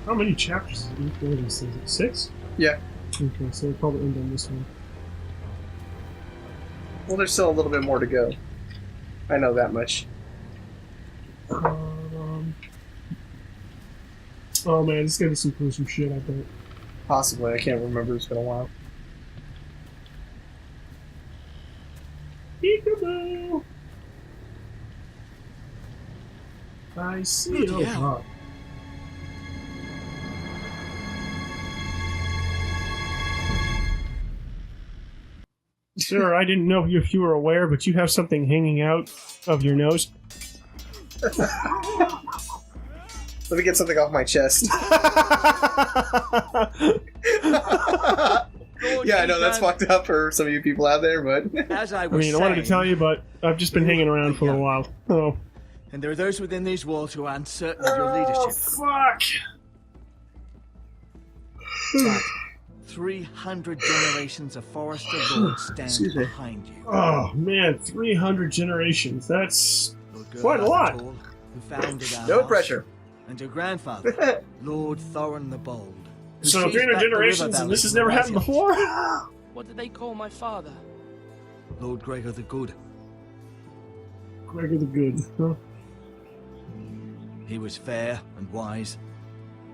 How many chapters is each one of these things? 6? Yeah. Okay, so we'll probably end on this one. Well, there's still a little bit more to go. I know that much. Oh man, this is gonna be some gruesome shit, I bet. Possibly, I can't remember, it's been a while. Peekaboo! I see. Oh god. Sir, I didn't know if you were aware, but you have something hanging out of your nose. Let me get something off my chest. Yeah, I know that's fucked up for some of you people out there, but... As I I was mean, I wanted to tell you, but I've just been hanging around for a while. Oh. And there are those within these walls who are uncertain of your leadership. Fuck! But 300 generations of Forester lords stand behind you. Oh man, 300 generations. That's quite a lot. Who founded our No house, pressure. And your grandfather, Lord Thorin the Bold. who So seized 300 back the river generations, and valley this has from never the happened White before? What did they call my father? Lord Gregor the Good. Gregor the Good, huh? He was fair and wise,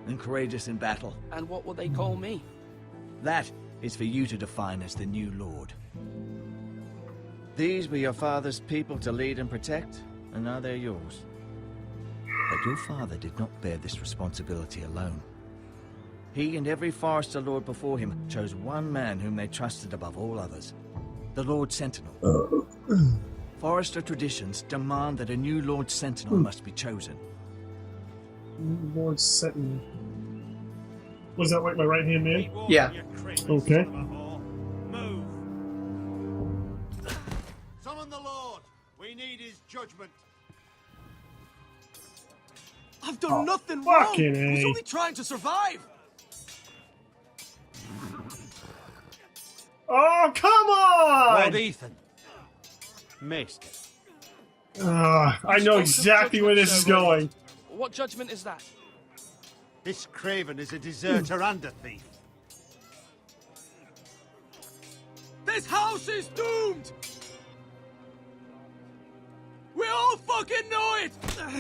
and courageous in battle. And what will they call me? That is for you to define as the new Lord. These were your father's people to lead and protect, and now they're yours. But your father did not bear this responsibility alone. He and every Forester Lord before him chose one man whom they trusted above all others, the Lord Sentinel. Forester traditions demand that a new Lord Sentinel must be chosen. Lord Sentinel. Was that like my right-hand man? Yeah. Okay. Summon the Lord. We need his judgment. I've done nothing wrong. fucking I was A. only trying to survive. Oh, come on! Lord Ethan. Maester. I know exactly where this is going. What judgment is that? This craven is a deserter and a thief. This house is doomed. We all fucking know it.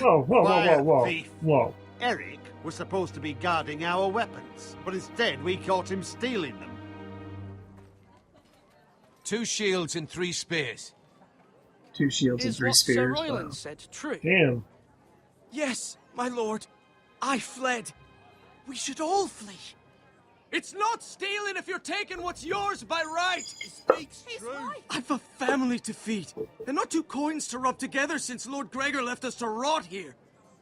Whoa, whoa, whoa, whoa, Quiet, whoa. thief. Whoa. Eric was supposed to be guarding our weapons, but instead we caught him stealing them. 2 shields and 3 spears. 2 shields and Is 3 what Sir spears. Royland Wow. said true? Damn. Yes, my lord. I fled. We should all flee. It's not stealing if you're taking what's yours by right. He speaks true. I've a family to feed, and not 2 coins to rub together since Lord Gregor left us to rot here.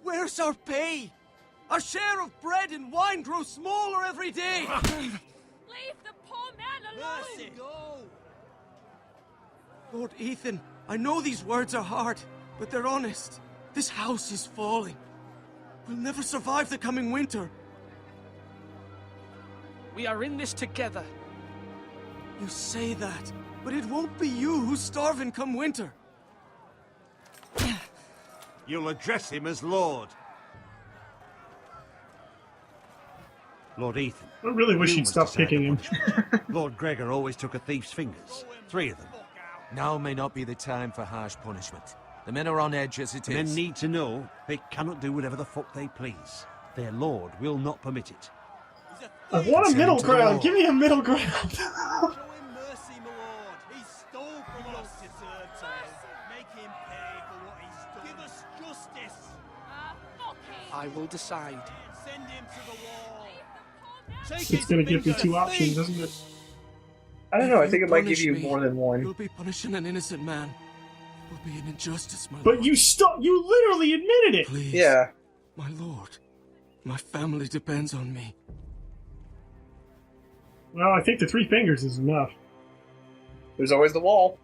Where's our pay? Our share of bread and wine grows smaller every day. Leave the poor man alone! Go. Lord Ethan, I know these words are hard, but they're honest. This house is falling. We'll never survive the coming winter. We are in this together. You say that, but it won't be you who's starving come winter. You'll address him as Lord. Lord Ethan. I really wish you he'd must stop decide picking him. the punishment. Lord Gregor always took a thief's fingers. 3 of them. Now may not be the time for harsh punishment. The men are on edge as it The is. men need to know they cannot do whatever the fuck they please. Their lord will not permit it. I want a Send him middle to the ground. wall. Give me a middle ground. Show him mercy, my lord. He stole from us. Make him pay for what he's done. Give us justice. I will decide. Send him to the wall. It's gonna give me 2 options, isn't it? I don't know. I think it might give Punish you me. more than one. You'll be punishing an innocent man. It will be an injustice, my But lord. you literally admitted it. Please. Yeah. My lord. My family depends on me. Well, I think the 3 fingers is enough. There's always the wall.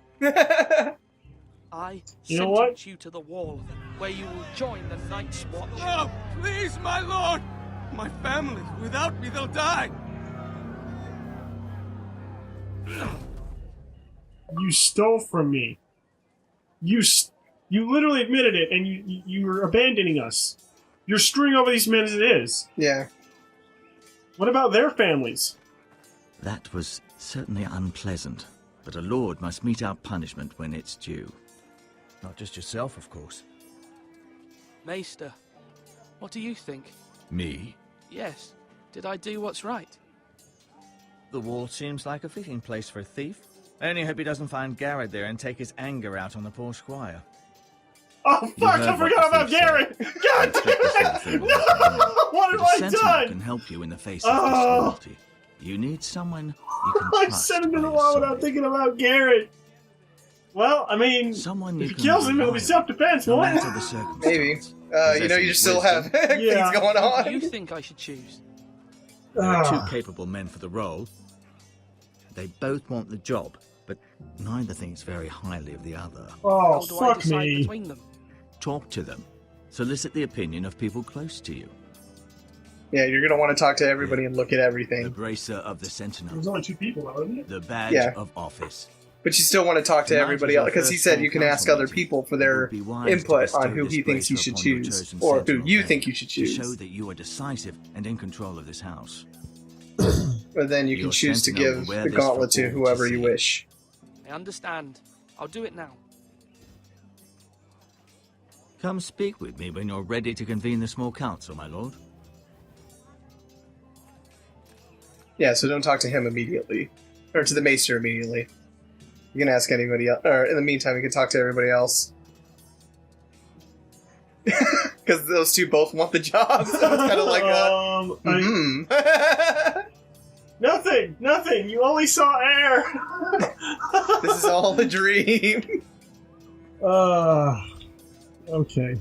I You know what? sentence you to the wall, where you will join the Night's Watch. No, please, my lord. My family. Without me, they'll die. You stole from me. You literally admitted it, and you're abandoning us. You're screwing over these men as it is. Yeah. What about their families? That was certainly unpleasant, but a lord must meet our punishment when it's due. Not just yourself, of course. Maester, what do you think? Me? Yes. Did I do what's right? The wall seems like a fitting place for a thief. I only hope he doesn't find Garrett there and take his anger out on the poor squire. Oh fuck! I forgot about Garrett. God damn it! No! What have But a I sentinel done? can help you in the face of disloyalty. You need someone you can I trust. sent him to by the your wall side. without thinking about Garrett. Well, I mean, Someone if you he can kills him, it'll rely be on, self-defense, no won't matter it? the circumstance. Maybe. You know, you still have Possessing things Yeah. going What do on. you think I should choose? There are 2 Ah. capable men for the role. They both want the job, but neither thinks very highly of the other. Oh, How do I fuck decide me. between them? Talk to them. Solicit the opinion of people close to you. Yeah, you're gonna want to talk to everybody and look at The everything. bracer of the sentinel. There's only 2 people, though, isn't it? The badge Yeah. of office. But you still want to talk to Tonight everybody is else our because he first said full you can ask council other meeting. people for It their would be wise to input bestow on who this he thinks you bracer should upon your choose, chosen or who sentinel you men think you should to show choose. that you are decisive and in control of this house. But then you can Your choose to sentinel will give wear the this for gauntlet to all to whoever you see. wish. I understand. I'll do it now. Come speak with me when you're ready to convene the small council, my lord. Yeah, so don't talk to him immediately. Or to the maester immediately. You can ask anybody else. Or in the meantime, you can talk to everybody else. Because those two both want the job, so it's kind of like Nothing. You only saw air. This is all a dream. Okay.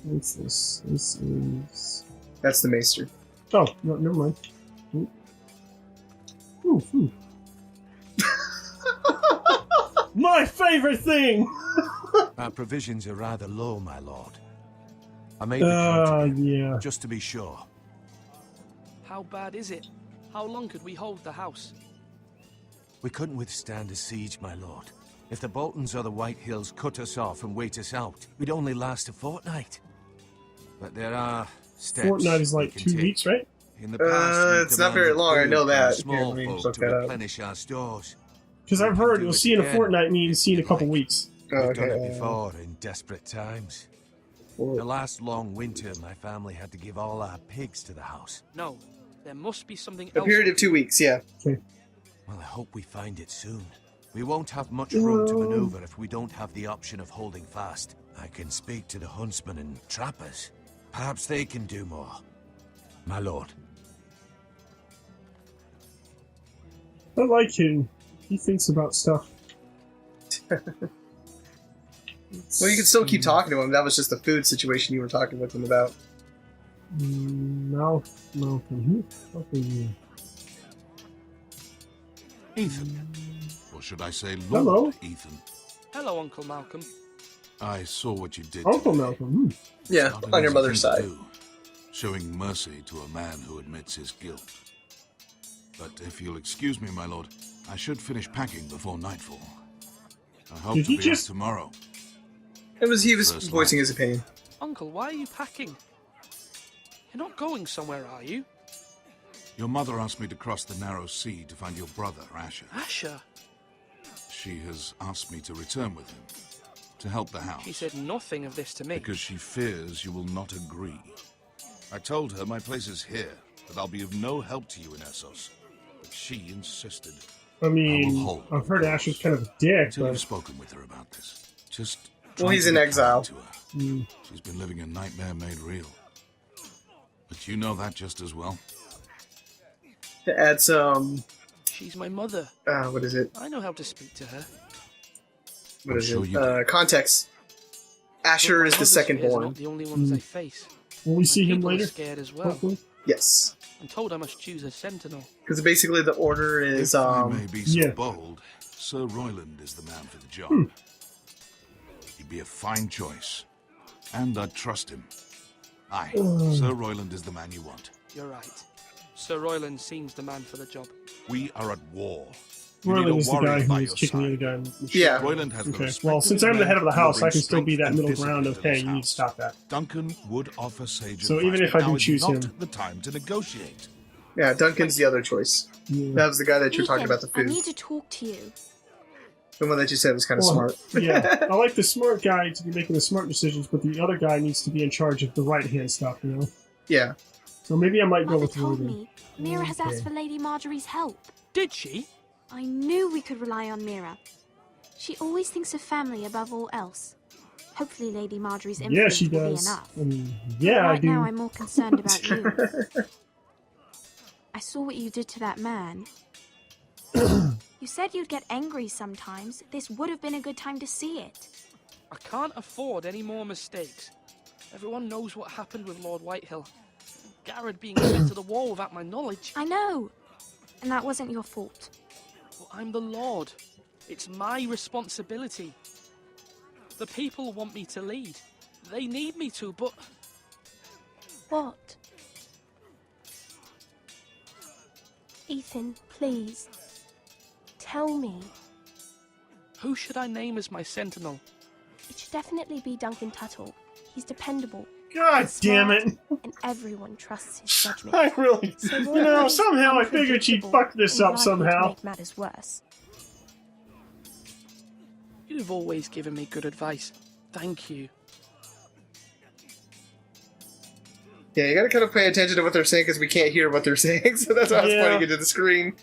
What's this? This is. That's the maester. Oh, no, never mind. Ooh. My favorite thing. Our provisions are rather low, my lord. I made the count just to be sure. How bad is it? How long could we hold the house? We couldn't withstand a siege, my lord. If the Boltons or the White Hills cut us off and wait us out, we'd only last a fortnight. But there are steps. Fortnite is like we can 2 take. weeks, right? In the past, it's not very long. I know that. Small Yeah, folk to replenish our stores. Because I've heard you'll see in a fortnight means see in a couple weeks. We've done it before in desperate times. The last long winter, my family had to give all our pigs to the house. No, there must be something A else. period of 2 weeks, yeah. Okay. Well, I hope we find it soon. We won't have much room to maneuver if we don't have the option of holding fast. I can speak to the huntsmen and trappers. Perhaps they can do more. My lord. I like him. He thinks about stuff. Well, you can still keep talking to him. That was just the food situation you were talking with him about. Malcolm. Okay. Ethan. Or should I say Lord Hello. Ethan? Hello, Uncle Malcolm. I saw what you did. Uncle Malcolm. Yeah, Not an on your easy mother's thing to side. do, showing mercy to a man who admits his guilt. But if you'll excuse me, my lord, I should finish packing before nightfall. I hope Did to he be just- out tomorrow. He was First voicing light. his opinion. Uncle, why are you packing? You're not going somewhere, are you? Your mother asked me to cross the narrow sea to find your brother, Asher. Asher? She has asked me to return with him, to help the house. She said nothing of this to me. Because she fears you will not agree. I told her my place is here, that I'll be of no help to you in Essos. But she insisted. I mean, I've heard Asher's kind of a dick, Until but... you've spoken with her about this. Just Well, try he's to in be exile. kind to her. She's been living a nightmare made real. But you know that just as well. To add some... She's my mother. what is it? I know how to speak to her. What is it? Context. Asher is the second born. Not the only ones I face. Will we see him People are later? scared as well. Hopefully. Yes. I'm told I must choose a sentinel. Because basically the order is... If I may be so yeah. bold, Sir Royland is the man for the job. He'd be a fine choice. And I'd trust him. Aye, Sir Royland is the man you want. You're right. Sir Royland seems the man for the job. We are at war. You need a Royland is the warrior guy by who's your kicking the other side. guy in the shit. Yeah. Royland has the Okay, respect well, of since his I'm the men head of the who will house, I bring can still be strength that and middle ground of, discipline hey, to you need to this stop that. house. Duncan would offer sage So advice, even if but I do now is choose not him- the time to negotiate. Yeah, Duncan's the other choice. That was the guy that you're talking Ethan, about the I food. need to talk to you. The one that you said was kind of Well, smart. Yeah, I like the smart guy to be making the smart decisions, but the other guy needs to be in charge of the right-hand stuff, you know? Yeah. So maybe I might go Mother with told Royland. me Mira has asked for Lady Marjorie's help. Did she? I knew we could rely on Mira. She always thinks of family above all else. Hopefully Lady Marjorie's influence Yeah, she will be does. enough. I mean, yeah, right I do. now I'm more concerned about you. I saw what you did to that man. You said you'd get angry sometimes. This would have been a good time to see it. I can't afford any more mistakes. Everyone knows what happened with Lord Whitehill. Garrett being sent to the war without my knowledge. I know. And that wasn't your fault. Well, I'm the Lord. It's my responsibility. The people want me to lead. They need me to, but... What? Ethan, please. Tell me. Who should I name as my sentinel? It should definitely be Duncan Tuttle. He's dependable. God He's damn smart, it! And everyone trusts his judgment. I really... So You Royland know, is somehow I figured she'd unpredictable fuck this and up likely somehow. To make matters worse. You've always given me good advice. Thank you. Yeah, you gotta kind of pay attention to what they're saying because we can't hear what they're saying, so that's why I was Yeah. pointing it to the screen.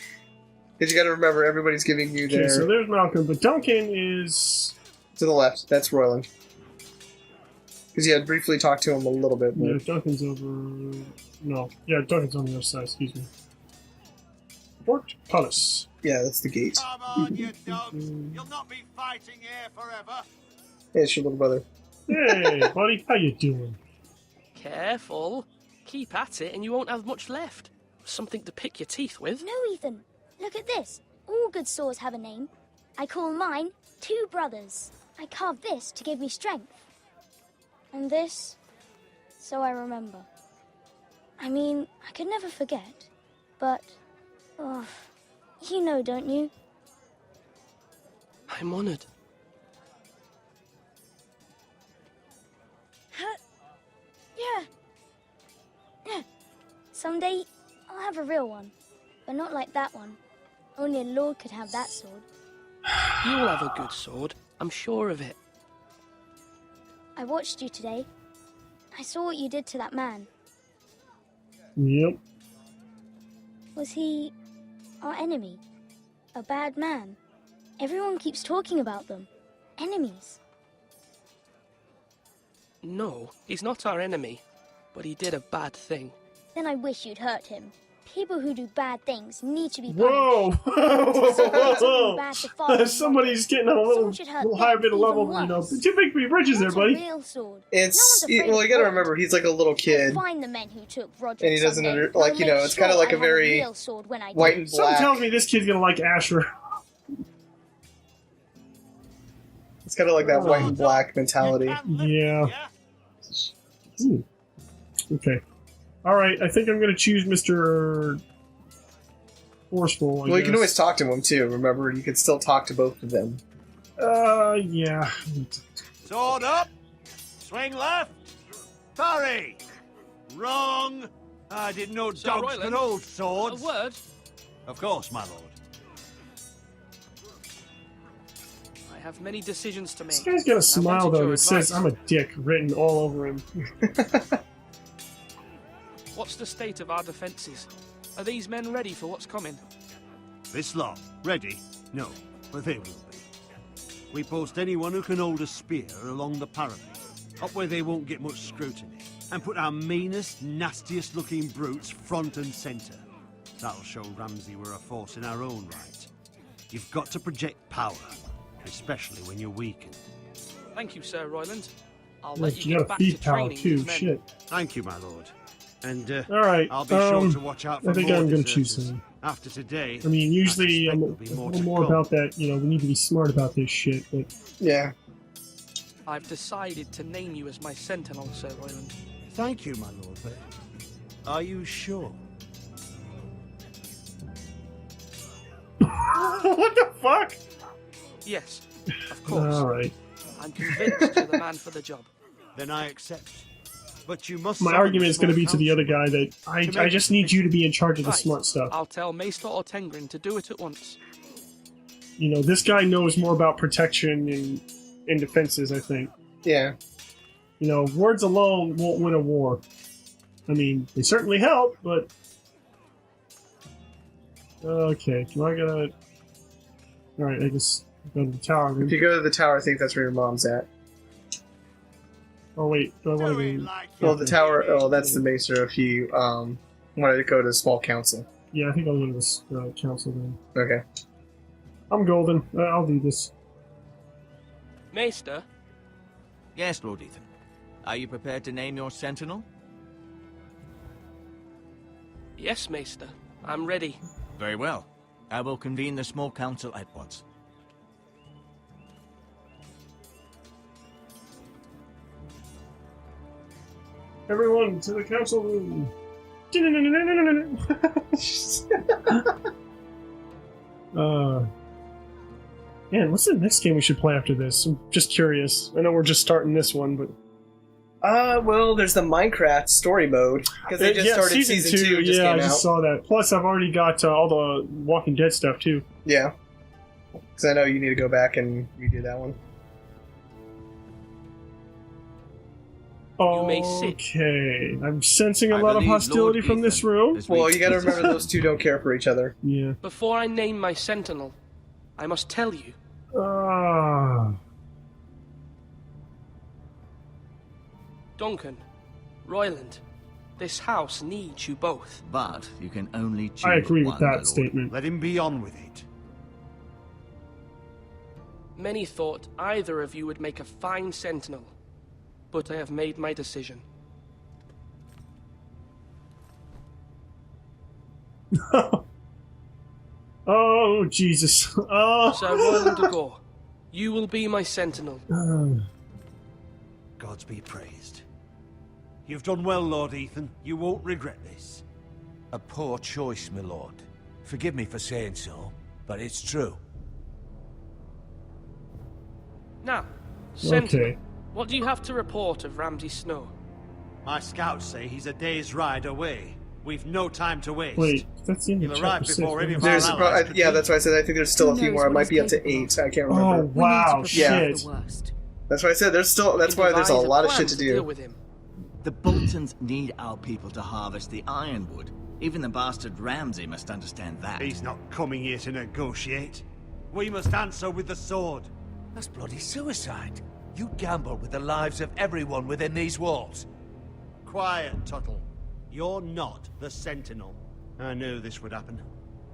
Because you gotta remember, everybody's giving you Okay, their... so there's Malcolm, but Duncan is... To the left, that's Royland. Because you had briefly talked to him a little bit. But... Yeah, Duncan's over... No. Yeah, Duncan's on the other side, excuse me. Fort Palace. Yeah, that's the gate. Come on, you dogs. You'll not be fighting here forever. Hey, it's your little brother. Hey, buddy, how you doing? Careful. Keep at it and you won't have much left. Something to pick your teeth with. No, Ethan. Look at this. All good swords have a name. I call mine Two Brothers. I carved this to give me strength. And this, so I remember. I mean, I could never forget. But, oh, you know, don't you? I'm honored. Yeah. Someday, I'll have a real one. But not like that one. Only a lord could have that sword. You'll have a good sword. I'm sure of it. I watched you today. I saw what you did to that man. Yep. Was he our enemy? A bad man? Everyone keeps talking about them. Enemies. No, he's not our enemy. But he did a bad thing. Then I wish you'd hurt him. People who do bad things need to be Whoa! punished. Somebody's getting on a little higher bit of level, you know. Too big for your britches there, buddy. It's well, you gotta remember he's like a little kid, Find the men who took Roderick and he doesn't someday. under, like you know. It's kind of like a very white and Something black. tells me this kid's gonna like Asher. It's kind of like that white and black mentality. Yeah. Ooh. Okay. Alright, I think I'm gonna choose Mr. Forceful. Well, you can always talk to him too. Remember, you can still talk to both of them. Yeah. Sword up. Swing left. Parry. Wrong. I didn't know Sir dogs Royland, could hold swords. A word? Of course, my lord. I have many decisions to make. This guy's got a smile, though, that says, advice. I'm a dick, written all over him. What's the state of our defences? Are these men ready for what's coming? This lot, ready? No, but they will be. We post anyone who can hold a spear along the parapet, up where they won't get much scrutiny, and put our meanest, nastiest looking brutes front and centre. That'll show Ramsay we're a force in our own right. You've got to project power, especially when you're weakened. Thank you, Sir Royland. I'll Look, let you you get got a back to feed power, training too. these men. Shit. Thank you, my lord. And, Alright, I'll be sure to watch out for I think more I'm gonna deserters. choose him. After today, I mean, usually I I'm a suspect there'll be little to more come. about that, you know, we need to be smart about this shit, but... Yeah. I've decided to name you as my sentinel, Sir Royland. Thank you, my lord, but are you sure? What the fuck? Yes, of course. Alright. I'm convinced you're the man for the job. Then I accept. But you must. My argument is going to be to the other guy that I just need you to be in charge of the Right. smart stuff. I'll tell Maester or Tengrin to do it at once. You know, this guy knows more about protection and defenses, I think. Yeah. You know, words alone won't win a war. I mean, they certainly help, but... Okay, do I gotta... Alright, I guess go to the tower. If you go to the tower, I think that's where your mom's at. Oh wait, do I want to go... Well, the tower. Oh, that's the maester. If you wanted to go to the small council. Yeah, I think I'll go to this council then. Okay. I'm golden. I'll do this. Maester? Yes, Lord Ethan. Are you prepared to name your sentinel? Yes, Maester. I'm ready. Very well. I will convene the small council at once. Everyone to the council room. Man, what's the next game we should play after this? I'm just curious. I know we're just starting this one, but Well, there's the Minecraft story mode because they just started season 2. Just yeah, came I just out. saw that. Plus, I've already got all the Walking Dead stuff too. Yeah. Because I know you need to go back and redo that one. may sit. Okay, I'm sensing a lot of hostility from this room. Well, you got to remember those two don't care for each other. Yeah. Before I name my sentinel, I must tell you. Duncan, Royland, this house needs you both. But you can only choose I agree with one, that my lord. statement. Let him be on with it. Many thought either of you would make a fine sentinel, but I have made my decision. Oh, Jesus. Oh. Sir Royland de Gore, you will be my sentinel. Gods be praised. You've done well, Lord Ethan. You won't regret this. A poor choice, my lord. Forgive me for saying so, but it's true. Now, sentinel, Okay. what do you have to report of Ramsay Snow? My scouts say he's a day's ride away. We've no time to waste. Wait, that's in the He'll arrive chapter before 6. any of our There's, allies could yeah, leave. that's why I said I think there's still a Who few knows more. It what might he's be up to capable 8. I can't remember. Oh, wow, We need to prepare shit. for the worst. That's why I said there's still. That's why there's a Devise lot of plan shit to deal do. with him. The Boltons need our people to harvest the ironwood. Even the bastard Ramsay must understand that. He's not coming here to negotiate. We must answer with the sword. That's bloody suicide. You gamble with the lives of everyone within these walls. Quiet, Tuttle. You're not the Sentinel. I knew this would happen.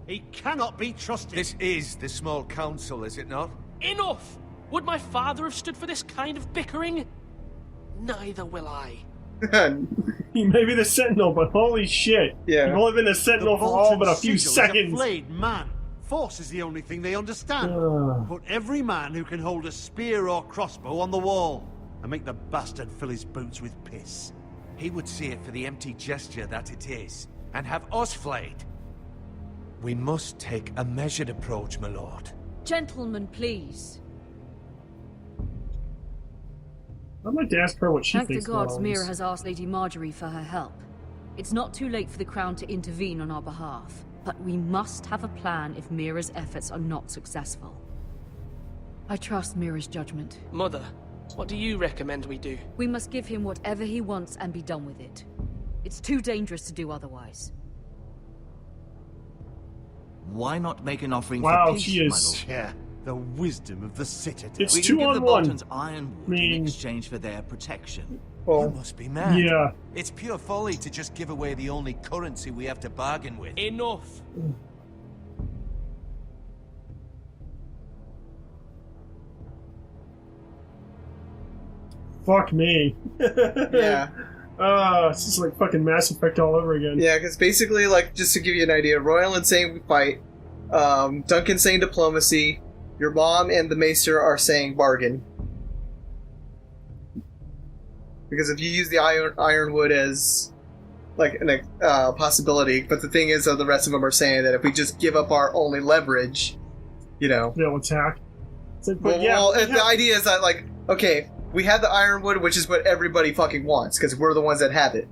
He cannot be trusted. This is the small council, is it not? Enough! Would my father have stood for this kind of bickering? Neither will I. He may be the Sentinel, but holy shit. Yeah. You've only been the Sentinel for all but a few seconds. A flayed man. Force is the only thing they understand. Put every man who can hold a spear or crossbow on the wall, and make the bastard fill his boots with piss. He would see it for the empty gesture that it is, and have us flayed. We must take a measured approach, my lord. Gentlemen, please. I'd like to ask her what she Thank the thinks. gods about Mira this. has asked Lady Marjorie for her help. It's not too late for the Crown to intervene on our behalf, but we must have a plan if Mira's efforts are not successful. I trust Mira's judgment. Mother, what do you recommend we do? We must give him whatever he wants and be done with it. It's too dangerous to do otherwise. Why not make an offering Wow, for peace, she my is- lord? Yeah, the wisdom of the Citadel. It's We 2 can give the on 1. Boltons ironwood in exchange for their protection. You must be mad. Yeah. It's pure folly to just give away the only currency we have to bargain with. Enough! Fuck me. Yeah. It's just like fucking Mass Effect all over again. Yeah, because basically, like, just to give you an idea, Royland's saying we fight, Duncan's saying diplomacy, your mom and the Maester are saying bargain. Because if you use the ironwood as, like, a possibility, but the thing is, the rest of them are saying that if we just give up our only leverage, you know... They'll attack. But the idea is that, like, okay, we have the ironwood, which is what everybody fucking wants, because we're the ones that have it.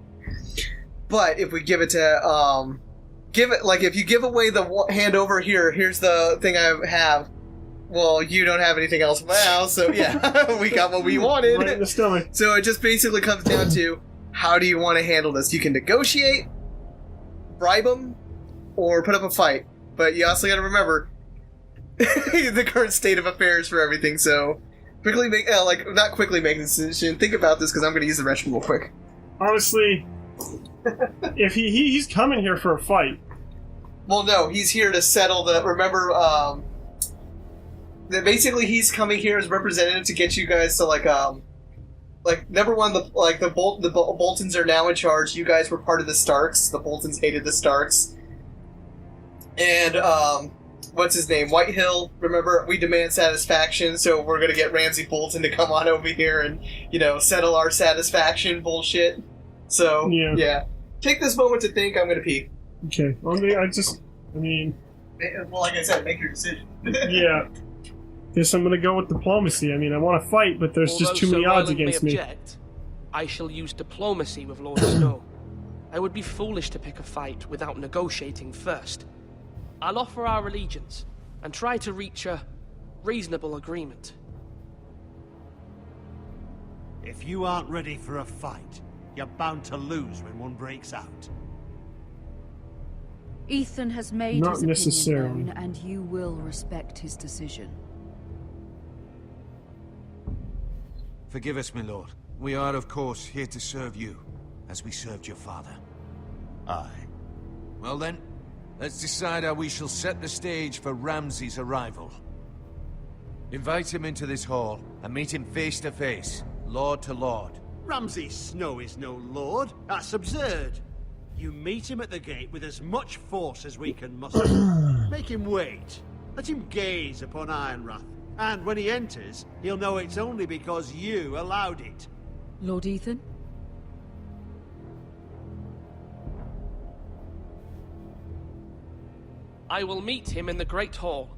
But if we give it to, if you give away the hand over here, here's the thing I have, well, you don't have anything else in my house, so yeah, we got what we wanted. Right in the stomach. So it just basically comes down to, how do you want to handle this? You can negotiate, bribe them, or put up a fight. But you also gotta remember, the current state of affairs for everything, so... Quickly make, not quickly make this decision. Think about this, because I'm going to use the restroom real quick. Honestly, if he's coming here for a fight. Well, no, he's here to settle the... Remember, that basically he's coming here as representative to get you guys to, number one, the Boltons are now in charge. You guys were part of the Starks. The Boltons hated the Starks. And, what's his name? Whitehill. Remember, we demand satisfaction, so we're gonna get Ramsay Bolton to come on over here and, settle our satisfaction bullshit. So, yeah. Take this moment to think. I'm gonna pee. Okay. Well, like I said, make your decision. Yeah. Guess I'm gonna go with diplomacy. I want to fight, but there's just too many Although Sir odds Royland against may me. object, I shall use diplomacy with Lord Snow. I would be foolish to pick a fight without negotiating first. I'll offer our allegiance, and try to reach a reasonable agreement. If you aren't ready for a fight, you're bound to lose when one breaks out. Ethan has made Not his necessarily. opinion known, and you will respect his decision. Forgive us, my lord. We are, of course, here to serve you, as we served your father. Aye. Well then, let's decide how we shall set the stage for Ramsay's arrival. Invite him into this hall, and meet him face to face, lord to lord. Ramsay Snow is no lord. That's absurd. You meet him at the gate with as much force as we can muster. Make him wait. Let him gaze upon Ironrath. And when he enters, he'll know it's only because you allowed it. Lord Ethan? I will meet him in the Great Hall.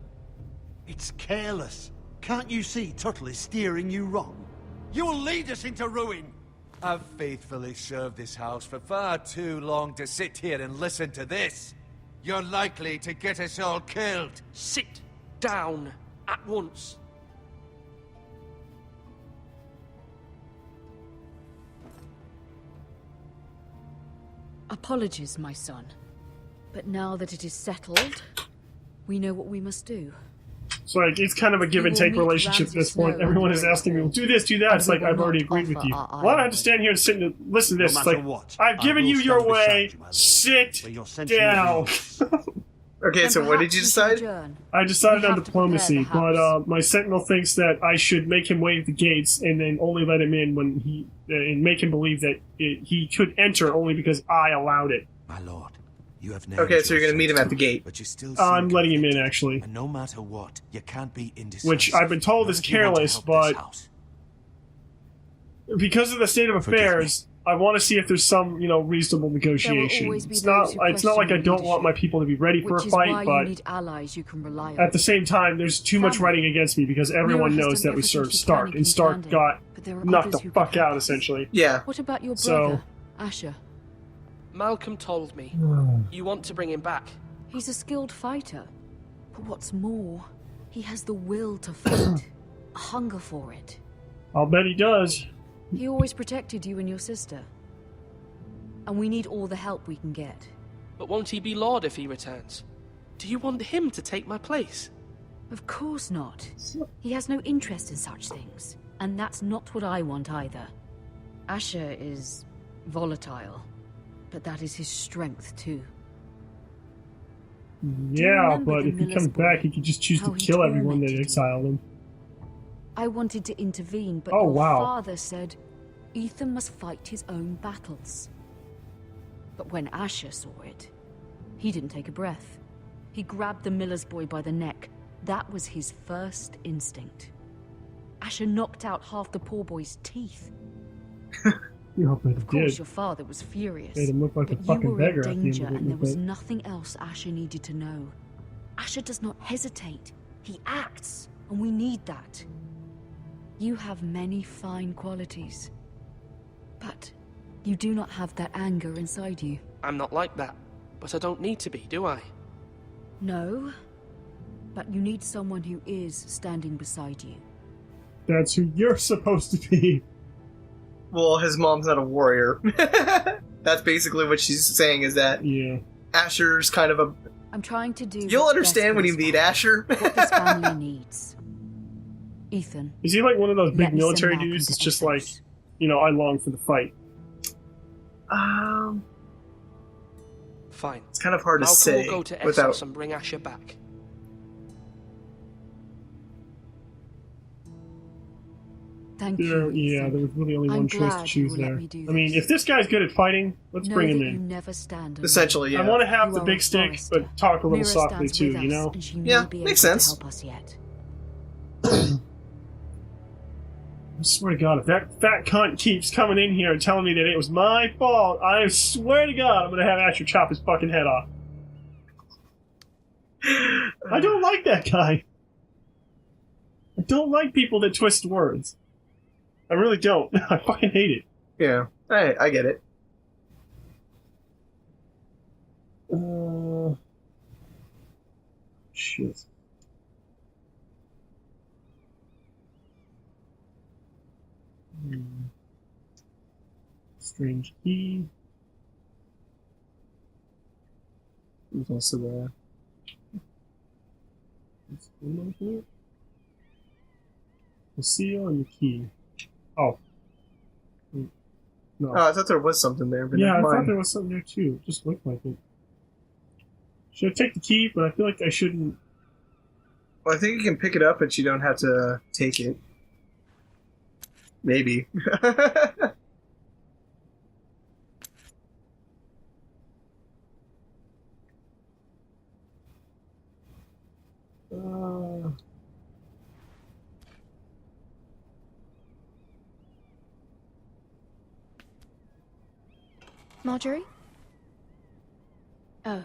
It's careless. Can't you see Tuttle is steering you wrong? You'll lead us into ruin. I've faithfully served this house for far too long to sit here and listen to this. You're likely to get us all killed. Sit down at once. Apologies, my son. But now that it is settled, we know what we must do. So like, it's kind of a give and take relationship at this point. Everyone is asking me, well, do this, do that. It's like, I've already agreed with you. Well, I don't have to stand here and sit and listen to this. It's like, I've given you your way. Sit down. Okay, so what did you decide? I decided on diplomacy, but my sentinel thinks that I should make him waive the gates and then only let him in when he and make him believe that he could enter only because I allowed it. My lord, you have okay, so you're gonna meet him at the gate. But you still I'm letting him in, actually. And no matter what, you can't be indecisive. Which I've been told is careless, but because of the state of affairs, I want to see if there's some, reasonable negotiation. It's not like I don't want my people to be ready for a fight, but you need allies you can rely on. at the same time, there's too much writing against me because everyone knows that we served Stark, and Stark got knocked the fuck out, essentially. Yeah. What about your brother, Asher? Malcolm told me. You want to bring him back. He's a skilled fighter. But what's more, he has the will to fight. A hunger for it. I'll bet he does. He always protected you and your sister. And we need all the help we can get. But won't he be Lord if he returns? Do you want him to take my place? Of course not. He has no interest in such things. And that's not what I want either. Asher is volatile. But that is his strength too. Yeah, but if he comes back, he could just choose to kill everyone that exiled him. I wanted to intervene, but your father said Ethan must fight his own battles. But when Asher saw it, he didn't take a breath. He grabbed the miller's boy by the neck. That was his first instinct. Asher knocked out half the poor boy's teeth. Of course, your father was furious. Made him look like a but fucking you were in beggar at the end danger, of it, and there was but- nothing else Asher needed to know. Asher does not hesitate. He acts, and we need that. You have many fine qualities, but you do not have that anger inside you. I'm not like that, but I don't need to be, do I? No, but you need someone who is standing beside you. That's who you're supposed to be. Well, his mom's not a warrior. That's basically what she's saying, is that Asher's kind of a... I'm trying to do... You'll understand when you meet Asher. What this family needs. Ethan. Is he like one of those big military dudes? It's just like, I long for the fight. Fine. It's kind of hard to Malcolm say will go to without... Essos and bring Asher back. Thank you. Yeah, there was really only one choice to glad choose you will let there. me do I mean, if this guy's good at fighting, let's Know bring him that you in. never stand alone. Essentially, yeah. I want to have You the are big a stick, forester. but talk a little Mira softly stands too, with us, and she Yeah, may be makes able to sense. help us yet. I swear to God, if that fat cunt keeps coming in here and telling me that it was my fault, I swear to God, I'm gonna have Asher chop his fucking head off. I don't like that guy. I don't like people that twist words. I really don't. I fucking hate it. Yeah, I get it. Shit. Strange key. There's also the... The seal and the key. Oh. No. Oh, I thought there was something there, but Yeah, I never thought mind. there was something there too. It just looked like it. Should I take the key? But I feel like I shouldn't. Well, I think you can pick it up, but you don't have to take it. Maybe. Marjorie? Oh.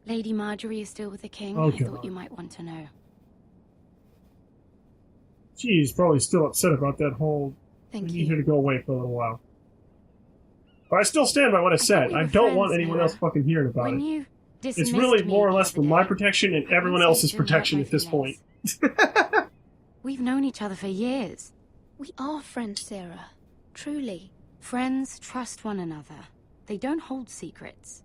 Lady Marjorie is still with the king. Oh, I thought God. you might want to know. She's probably still upset about that whole. Thank We you. need her to go away for a little while. But I still stand by what I said. we I were don't want friends, anyone Mira. else fucking hearing about When it. you It's dismissed really me more or the less other for my day, protection and I everyone won't say else's it didn't hurt protection my at this point. feelings. We've known each other for years. We are friends, Sarah. Truly. Friends trust one another. They don't hold secrets.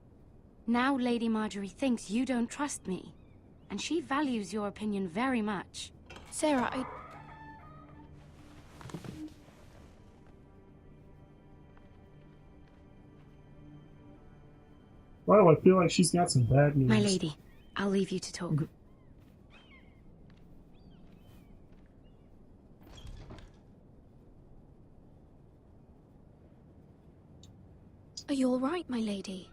Now Lady Marjorie thinks you don't trust me. And she values your opinion very much. Sarah, I... Why do I feel like she's got some bad news? My lady, I'll leave you to talk. Are you all right, my lady?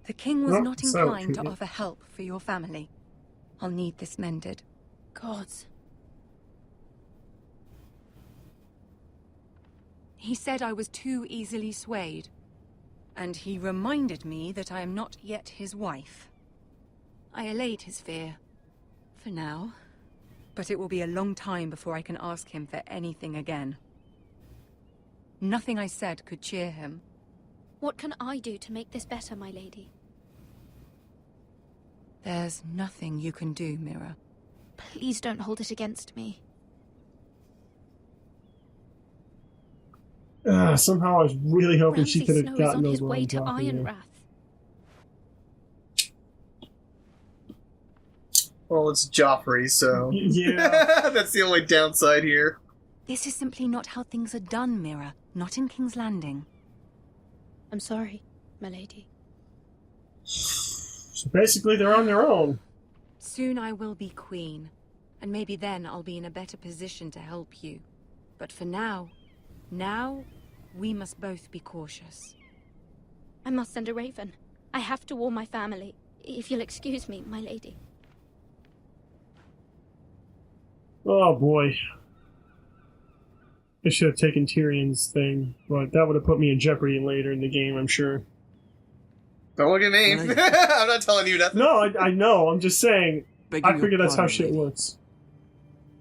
The king was Well, not so inclined to true. offer help for your family. I'll need this mended. Gods. He said I was too easily swayed. And he reminded me that I am not yet his wife. I allayed his fear. For now. But it will be a long time before I can ask him for anything again. Nothing I said could cheer him. What can I do to make this better, my lady? There's nothing you can do, Mira. Please don't hold it against me. Somehow I was really hoping she Ramsay could Snow have is gotten on those his way lines to off of there. Ironrath. Well, it's Joffrey, so Yeah. that's the only downside here. This is simply not how things are done, Mira. Not in King's Landing. I'm sorry, my lady. So basically, they're on their own. Soon I will be queen, and maybe then I'll be in a better position to help you. But for now, we must both be cautious. I must send a raven. I have to warn my family. If you'll excuse me, my lady. Oh boy. I should have taken Tyrion's thing, but that would have put me in jeopardy later in the game, I'm sure. Don't look at me. I'm not telling you nothing. No, I know. I'm just saying. Begging I your figure that's how pardon, shit lady. works.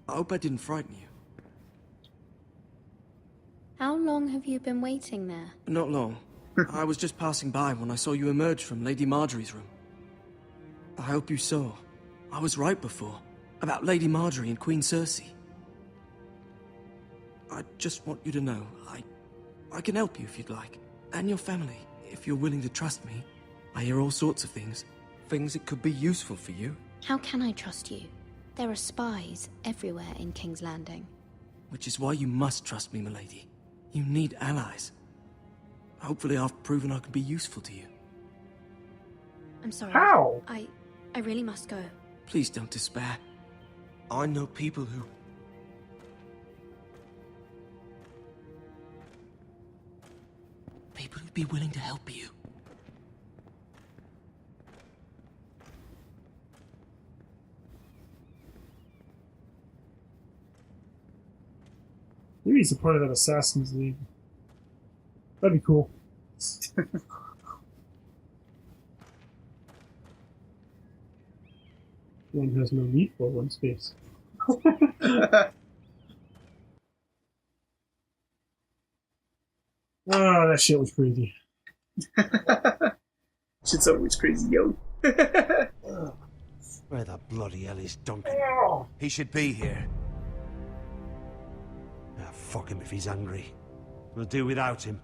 I hope I didn't frighten you. How long have you been waiting there? Not long. I was just passing by when I saw you emerge from Lady Marjorie's room. I hope you saw. I was right before. About Lady Marjorie and Queen Cersei. I just want you to know, I can help you if you'd like. And your family, if you're willing to trust me. I hear all sorts of things. Things that could be useful for you. How can I trust you? There are spies everywhere in King's Landing. Which is why you must trust me, milady. You need allies. Hopefully I've proven I can be useful to you. I'm sorry. How? I really must go. Please don't despair. I know people who... People who'd be willing to help you. Maybe he's a part of that Assassin's League. That'd be cool. One has no need for one space. Oh, that shit was crazy. Shit's always crazy, yo. Where the bloody hell is Duncan? He should be here. Ah, fuck him if he's angry. We'll do without him.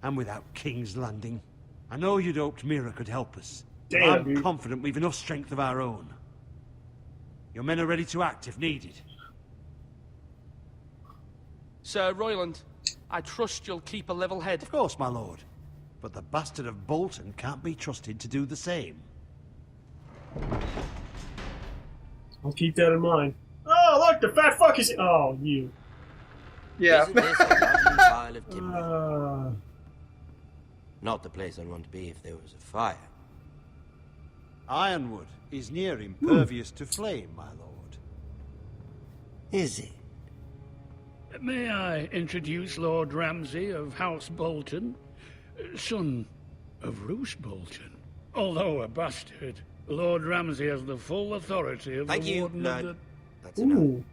And without King's Landing. I know you'd hoped Mira could help us. Damn, I'm dude. confident we've enough strength of our own. Your men are ready to act if needed. Sir Royland, I trust you'll keep a level head. Of course, my lord. But the bastard of Bolton can't be trusted to do the same. I'll keep that in mind. Oh, look, the fat fuck is... Oh, you. Yeah. Isn't this a lovely pile of timber? Not the place I'd want to be if there was a fire. Ironwood is near impervious to flame, my lord. Is it? May I introduce Lord Ramsay of House Bolton, son of Roose Bolton? Although a bastard, Lord Ramsay has the full authority of Thank the you. Warden No, of the... that's enough.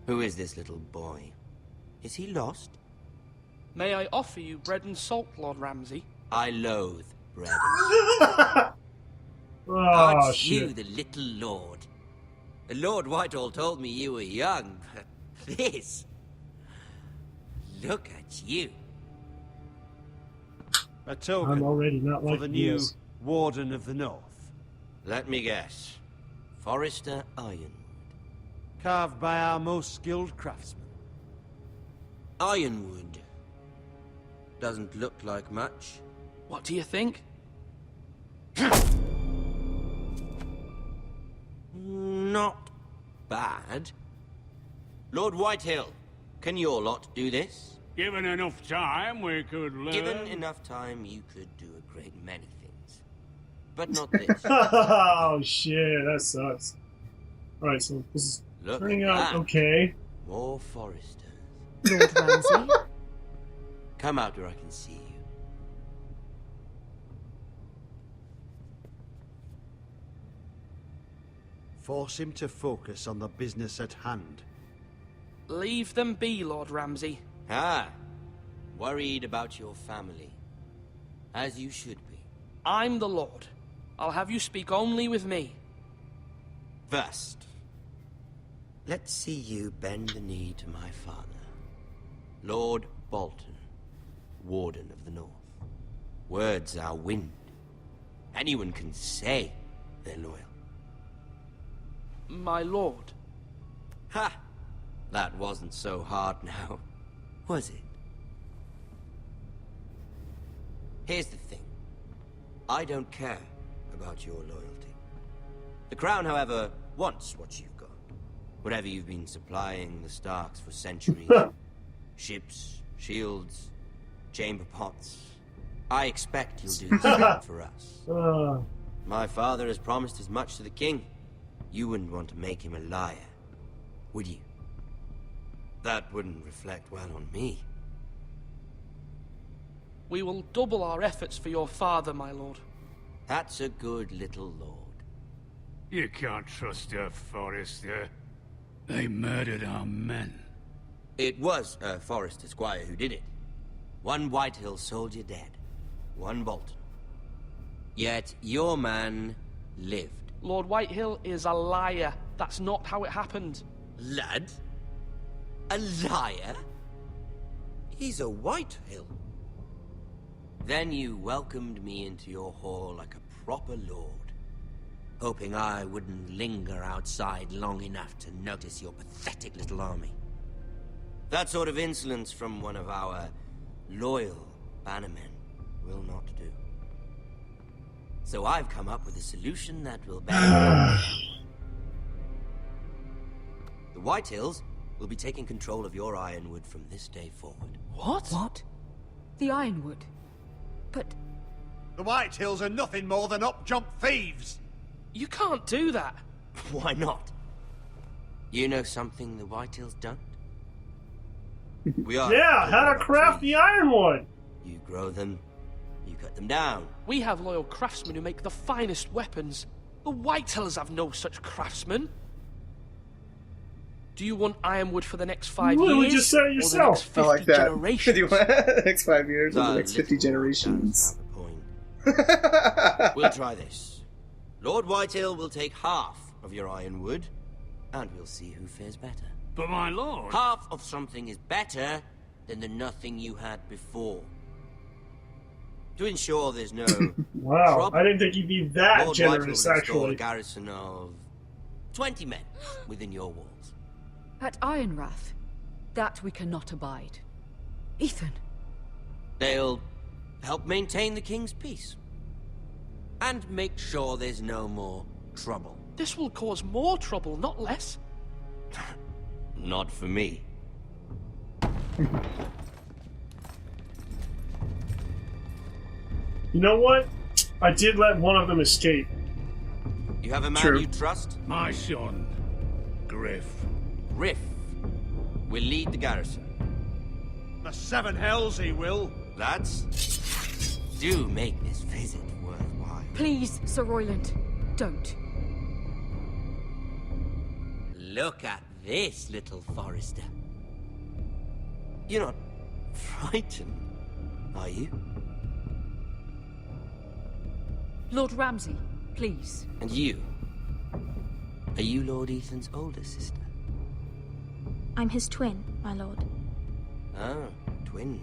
Who is this little boy? Is he lost? May I offer you bread and salt, Lord Ramsay? I loathe bread and salt. Aren't you shit. the little lord? Lord Whitehall told me you were young, but this... Look at you. A token I'm already not for like the new this. Warden of the North. Let me guess. Forrester Ironwood. Carved by our most skilled craftsmen. Ironwood. Doesn't look like much. What do you think? Not bad. Lord Whitehill, can your lot do this? Given enough time, we could learn... Given enough time, you could do a great many things. But not this. Oh, shit, that sucks. Alright, so this is Look turning at out that. okay. More Forresters. Lord Ramsay? Come out where I can see you. Force him to focus on the business at hand. Leave them be, Lord Ramsay. Ah, worried about your family. As you should be. I'm the Lord. I'll have you speak only with me. First, let's see you bend the knee to my father, Lord Bolton, Warden of the North. Words are wind. Anyone can say they're loyal. My lord. Ha! That wasn't so hard now, was it? Here's the thing. I don't care about your loyalty. The Crown, however, wants what you've got. Whatever you've been supplying the Starks for centuries. Ships, shields, chamber pots. I expect you'll do the same for us. My father has promised as much to the king. You wouldn't want to make him a liar, would you? That wouldn't reflect well on me. We will double our efforts for your father, my lord. That's a good little lord. You can't trust her, Forrester. They murdered our men. It was a Forrester squire who did it. One Whitehill soldier dead. One Bolton. Yet your man lived. Lord Whitehill is a liar. That's not how it happened. Lad? A liar? He's a Whitehill. Then you welcomed me into your hall like a proper lord, hoping I wouldn't linger outside long enough to notice your pathetic little army. That sort of insolence from one of our loyal bannermen will not do. So I've come up with a solution that will benefit. The Whitehills will be taking control of your Ironwood from this day forward. What? What? The Ironwood? But... The Whitehills are nothing more than up-jump thieves! You can't do that! Why not? You know something the Whitehills don't? We are... Yeah, how to craft the ironwood! You grow them, you cut them down. We have loyal craftsmen who make the finest weapons. The Whitehills have no such craftsmen. Do you want ironwood for the next 5 years? You just said it yourself. I like that. Generations? Do you want the next 5 years or the next 50 generations? We'll try this. Lord Whitehill will take half of your ironwood, and we'll see who fares better. But my lord... Half of something is better than the nothing you had before. To ensure there's no Wow, trouble, I didn't think you'd be that Lord White will generous, install actually. a garrison of 20 men within your walls. At Ironrath, that we cannot abide. Ethan. They'll help maintain the king's peace. And make sure there's no more trouble. This will cause more trouble, not less. Not for me. You know what? I did let one of them escape. You have a man True. you trust? My son, Griff. Griff will lead the garrison. The seven hells he will. Lads, do make this visit worthwhile. Please, Sir Royland, don't. Look at this, little Forester. You're not frightened, are you? Lord Ramsay, please. And you? Are you Lord Ethan's older sister? I'm his twin, my lord. Ah, twins.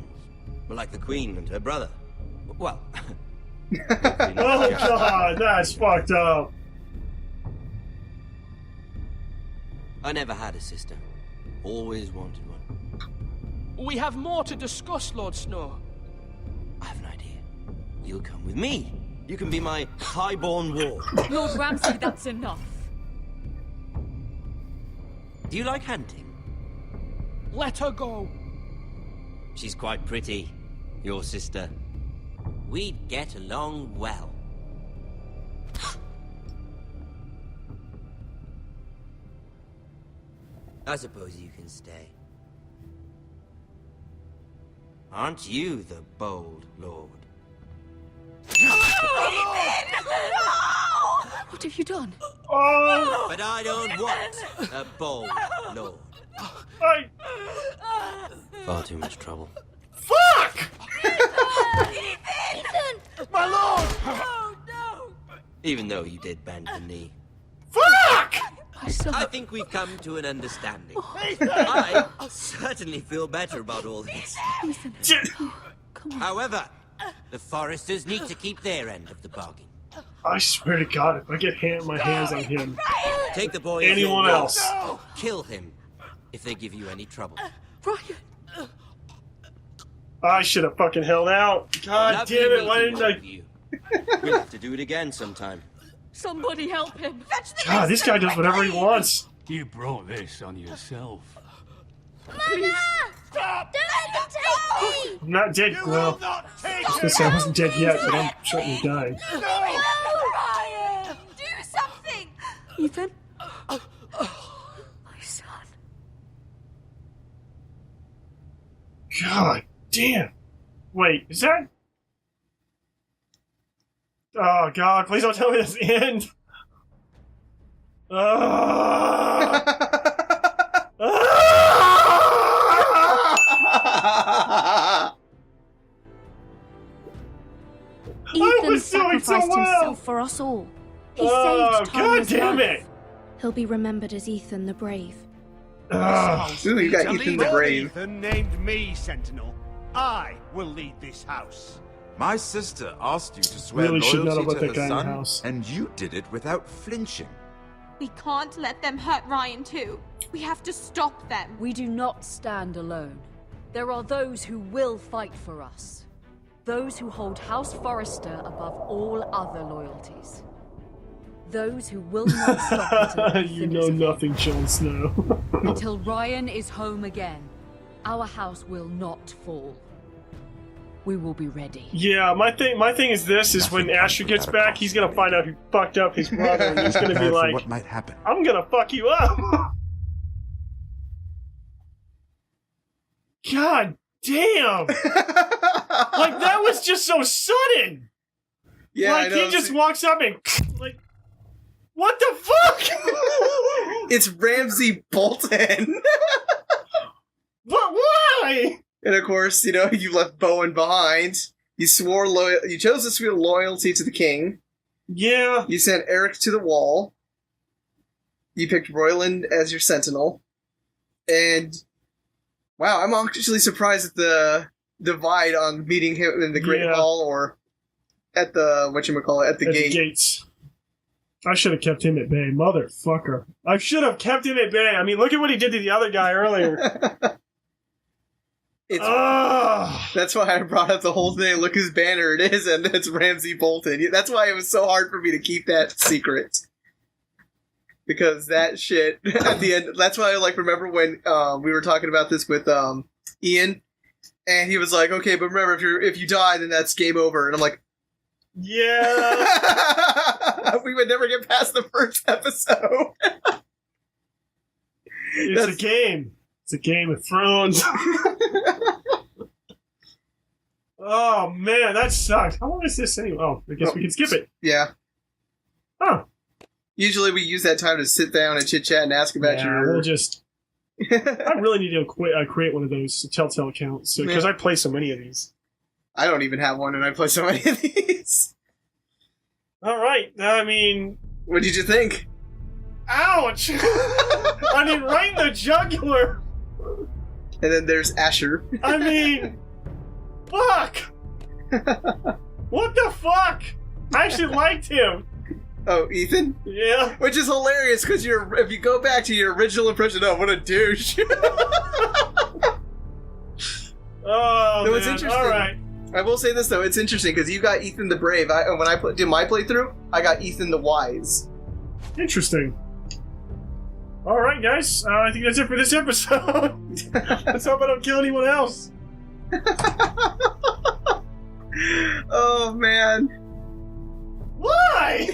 Well, like the Queen and her brother. Well, Oh god, that's fucked up. I never had a sister. Always wanted one. We have more to discuss, Lord Snow. I have an idea. You'll come with me. You can be my highborn ward. Lord Ramsay, that's enough. Do you like hunting? Let her go. She's quite pretty, your sister. We'd get along well. I suppose you can stay. Aren't you the bold lord? What have you done? Oh! But I don't want a bold lord. Far too much trouble. Fuck! Ethan! My lord! Oh, no! Even though you did bend the knee. Fuck! I think we've come to an understanding. I certainly feel better about all this. However, the Foresters need to keep their end of the bargain. I swear to God, if I get my hands on him, Take the boy. anyone else. Kill him if they give you any trouble. Ryan! I should have fucking held out. God Lovely damn it, why meeting didn't I? all of you. We'll have to do it again sometime. Somebody help him! God, this guy does whatever he wants. You brought this on yourself. Mama! Stop! Don't let them take me! I'm not dead. Well, I was gonna say I wasn't dead yet, but I'm certainly dying. No! Ryan! Do something! Ethan? My son. God damn. Wait, is that? Oh God, please don't tell me this end. Ethan was doing so sacrificed well. himself for us all. He Oh, saved God Tara's damn life. it. He'll be remembered as Ethan the Brave. Ooh, you got Ethan the Brave. Ethan named me Sentinel. I will lead this house. My sister asked you to swear Really should not have loyalty let to that her guy in the son, house. and you did it without flinching. We can't let them hurt Ryan too. We have to stop them. We do not stand alone. There are those who will fight for us. Those who hold House Forrester above all other loyalties. Those who will not stop until You know nothing, Jon Snow. Until Ryan is home again, our house will not fall. We will be ready. Yeah, my thing is this: is when Asher gets back, he's gonna find out who fucked up his brother, and he's gonna be Prepare for like, what might happen. "I'm gonna fuck you up." God damn! Like that was just so sudden. Yeah, like I know. he just walks up and like, what the fuck? It's Ramsay Bolton. But why? And of course, you left Bowen behind. You swore you chose to swear loyalty to the king. Yeah. You sent Eric to the wall. You picked Royland as your sentinel. And wow, I'm actually surprised at the divide on meeting him in the Great Hall or at the whatchamacallit, at the gate. The gates. I should have kept him at bay, motherfucker. I should have kept him at bay. I mean, look at what he did to the other guy earlier. That's why I brought up the whole thing. Look whose banner it is, and it's Ramsay Bolton. That's why it was so hard for me to keep that secret. Because that shit at the end. That's why I remember when we were talking about this with Ian, and he was like, "Okay, but remember, if you die, then that's game over." And I'm like, "Yeah." We would never get past the first episode. It's a game. It's a Game of Thrones. Oh man, that sucked. How long is this anyway? Oh, I guess we can skip it. Yeah. Huh. Usually we use that time to sit down and chit chat and ask about your. We'll just. I really need to create one of those Telltale accounts because I play so many of these. I don't even have one, and I play so many of these. All right. I mean, what did you think? Ouch! I mean, right in the jugular. And then there's Asher. I mean, fuck! What the fuck? I actually liked him. Oh, Ethan? Yeah. Which is hilarious because if you go back to your original impression, oh, what a douche. Oh, no, it's interesting. All right. I will say this though, it's interesting because you got Ethan the Brave. When I did my playthrough, I got Ethan the Wise. Interesting. All right, guys. I think that's it for this episode. Let's hope I don't kill anyone else. Oh man. Why?